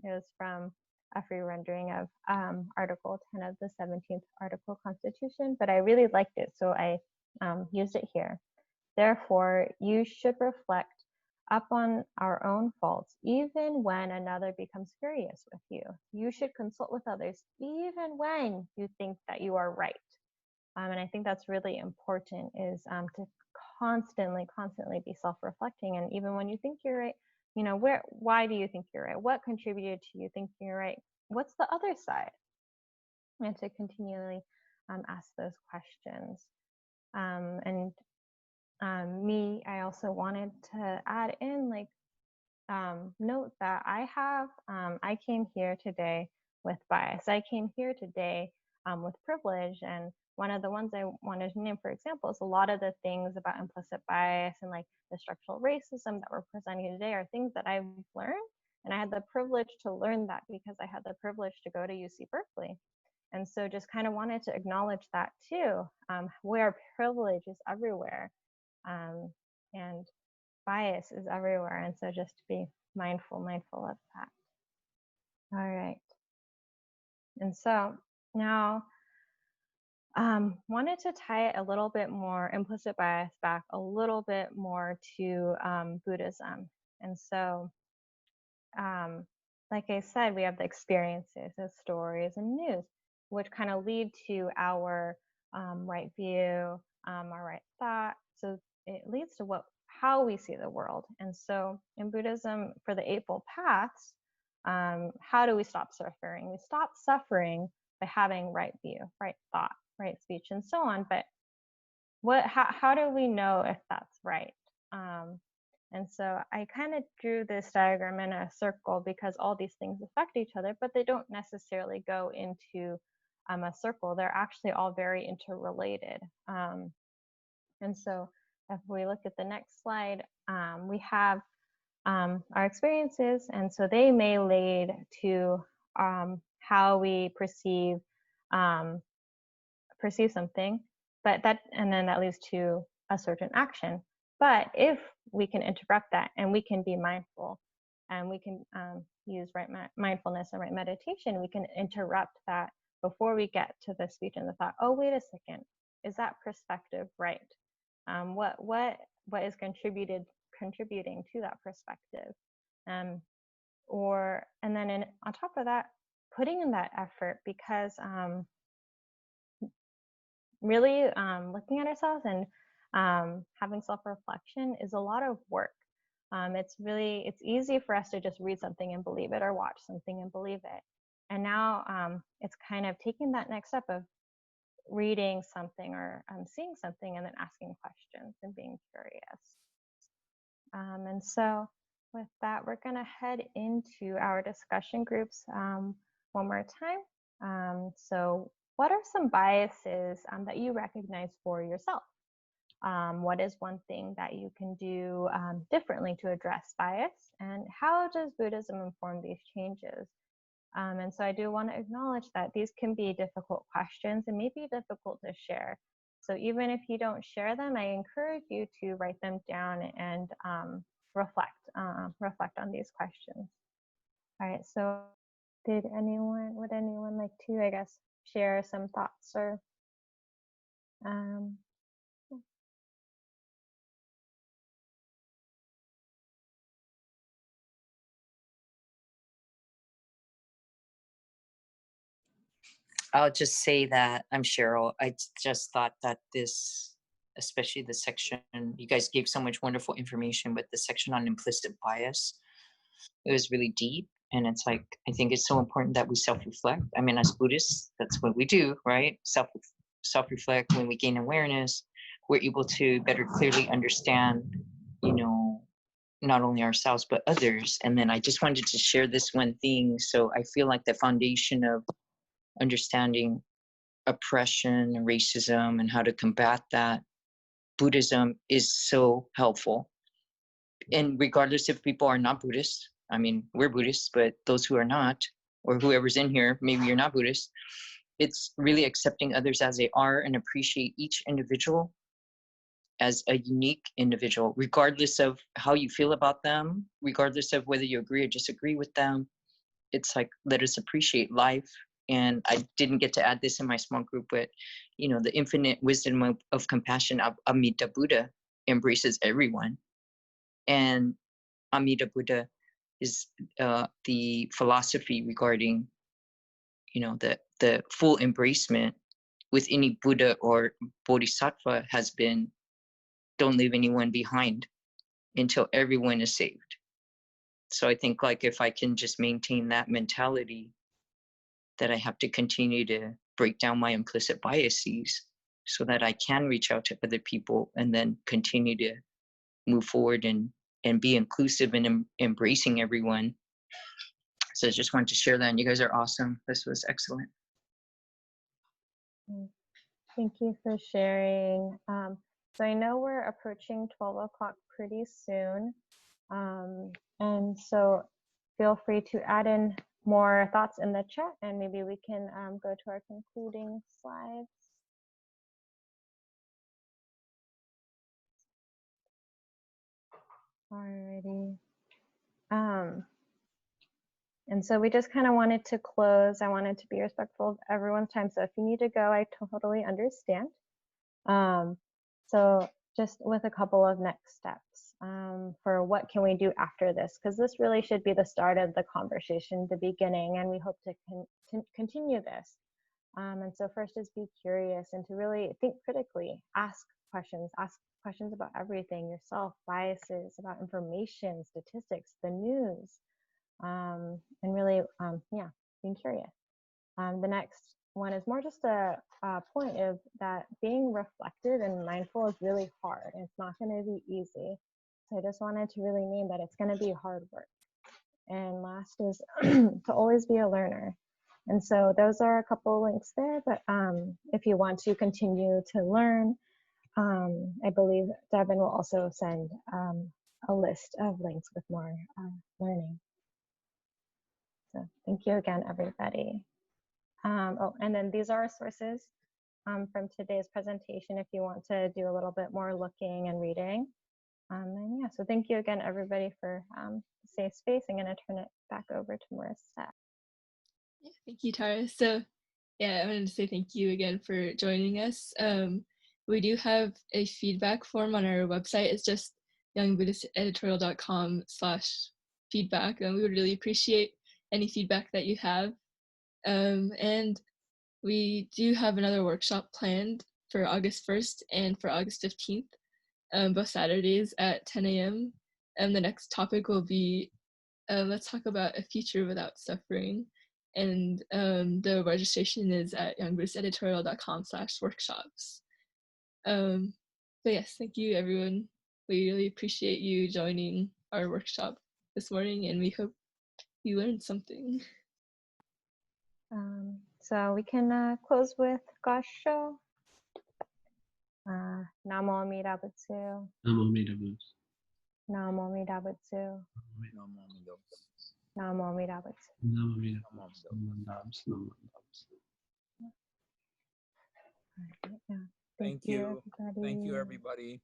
It was from a free rendering of Article 10 of the 17th Article Constitution, but I really liked it, so I used it here. Therefore, you should reflect upon our own faults, even when another becomes furious with you. You should consult with others, even when you think that you are right. And I think that's really important, is to constantly be self-reflecting. And even when you think you're right, why do you think you're right? What contributed to you thinking you're right? What's the other side? And to continually ask those questions. I also wanted to add in, note that I came here today with bias. I came here today with privilege. And one of the ones I wanted to name, for example, is a lot of the things about implicit bias and like the structural racism that we're presenting today are things that I've learned. And I had the privilege to learn that because I had the privilege to go to UC Berkeley. And so just kind of wanted to acknowledge that too, where privilege is everywhere. And bias is everywhere. And so just to be mindful of that. All right. And so now wanted to tie it a little bit more, implicit bias, back a little bit more to Buddhism. And so, like I said, we have the experiences, the stories, and news, which kind of lead to our right view, our right thought. So it leads to how we see the world. And so in Buddhism, for the Eightfold Paths, how do we stop suffering? We stop suffering by having right view, right thought, right speech, and so on. But how do we know if that's right? And so I kind of drew this diagram in a circle because all these things affect each other, but they don't necessarily go into a circle. They're actually all very interrelated. And so if we look at the next slide, we have our experiences, and so they may lead to how we perceive something, and then that leads to a certain action. But if we can interrupt that and we can be mindful and we can use right mindfulness and right meditation, we can interrupt that before we get to the speech and the thought. Oh, wait a second, is that perspective right? What is contributing to that perspective? And then on top of that, putting in that effort, because really looking at ourselves and having self-reflection is a lot of work. It's easy for us to just read something and believe it, or watch something and believe it. And now it's kind of taking that next step of reading something or seeing something and then asking questions and being curious. And so with that, we're going to head into our discussion groups one more time. So what are some biases that you recognize for yourself? What is one thing that you can do differently to address bias? And how does Buddhism inform these changes? And so I do want to acknowledge that these can be difficult questions and may be difficult to share. So even if you don't share them, I encourage you to write them down and reflect on these questions. All right, so would anyone like to, I guess, share some thoughts or I'll just say that I'm Cheryl. I just thought that this, especially the section, you guys gave so much wonderful information, but the section on implicit bias, it was really deep. And it's like, I think it's so important that we self-reflect. I mean, as Buddhists, that's what we do, right? Self-reflect. When we gain awareness, we're able to better clearly understand, not only ourselves, but others. And then I just wanted to share this one thing. So I feel like the foundation of understanding oppression and racism and how to combat that, Buddhism is so helpful. And regardless if people are not Buddhists, I mean, we're Buddhists, but those who are not, or whoever's in here, maybe you're not Buddhist, it's really accepting others as they are and appreciate each individual as a unique individual, regardless of how you feel about them, regardless of whether you agree or disagree with them. It's like, let us appreciate life. And I didn't get to add this in my small group, but the infinite wisdom of compassion of Amida Buddha embraces everyone. And Amida Buddha is the philosophy regarding, the full embracement with any Buddha or Bodhisattva has been, don't leave anyone behind until everyone is saved. So I think, like, if I can just maintain that mentality, that I have to continue to break down my implicit biases so that I can reach out to other people and then continue to move forward and be inclusive and embracing everyone. So I just wanted to share that. And you guys are awesome. This was excellent. Thank you for sharing. So I know we're approaching 12 o'clock pretty soon. And so feel free to add in more thoughts in the chat, and maybe we can go to our concluding slides. Alrighty. And so we just kind of wanted to close. I wanted to be respectful of everyone's time. So if you need to go, I totally understand. So just with a couple of next steps for what can we do after this, because this really should be the start of the conversation, the beginning, and we hope to continue this. And so first is be curious and to really think critically, ask questions about everything, yourself, biases, about information, statistics, the news, and really, being curious. The next one is more just a point of that being reflective and mindful is really hard. It's not going to be easy. So I just wanted to really name that it's going to be hard work. And last is to always be a learner. And so those are a couple links there, but if you want to continue to learn, I believe Devin will also send a list of links with more learning. So thank you again, everybody. And then these are our sources from today's presentation if you want to do a little bit more looking and reading. And yeah, so thank you again, everybody, for the safe space. I'm going to turn it back over to Marissa. Yeah, thank you, Tara. So yeah, I wanted to say thank you again for joining us. We do have a feedback form on our website. It's just youngbuddhisteditorial.com/feedback, and we would really appreciate any feedback that you have. And we do have another workshop planned for August 1st and for August 15th, both Saturdays at 10 a.m. And the next topic will be, let's talk about a future without suffering. And the registration is at youngbuddhisteditorial.com/workshops. So yes, thank you, everyone. We really appreciate you joining our workshop this morning, and we hope you learned something. So we can close with Gasho. Namo Amida Butsu. Namo Amida Butsu. Namo Amida Butsu. Namo Amida Butsu. Namo Amida Butsu. Thank you, everybody. Thank you, everybody.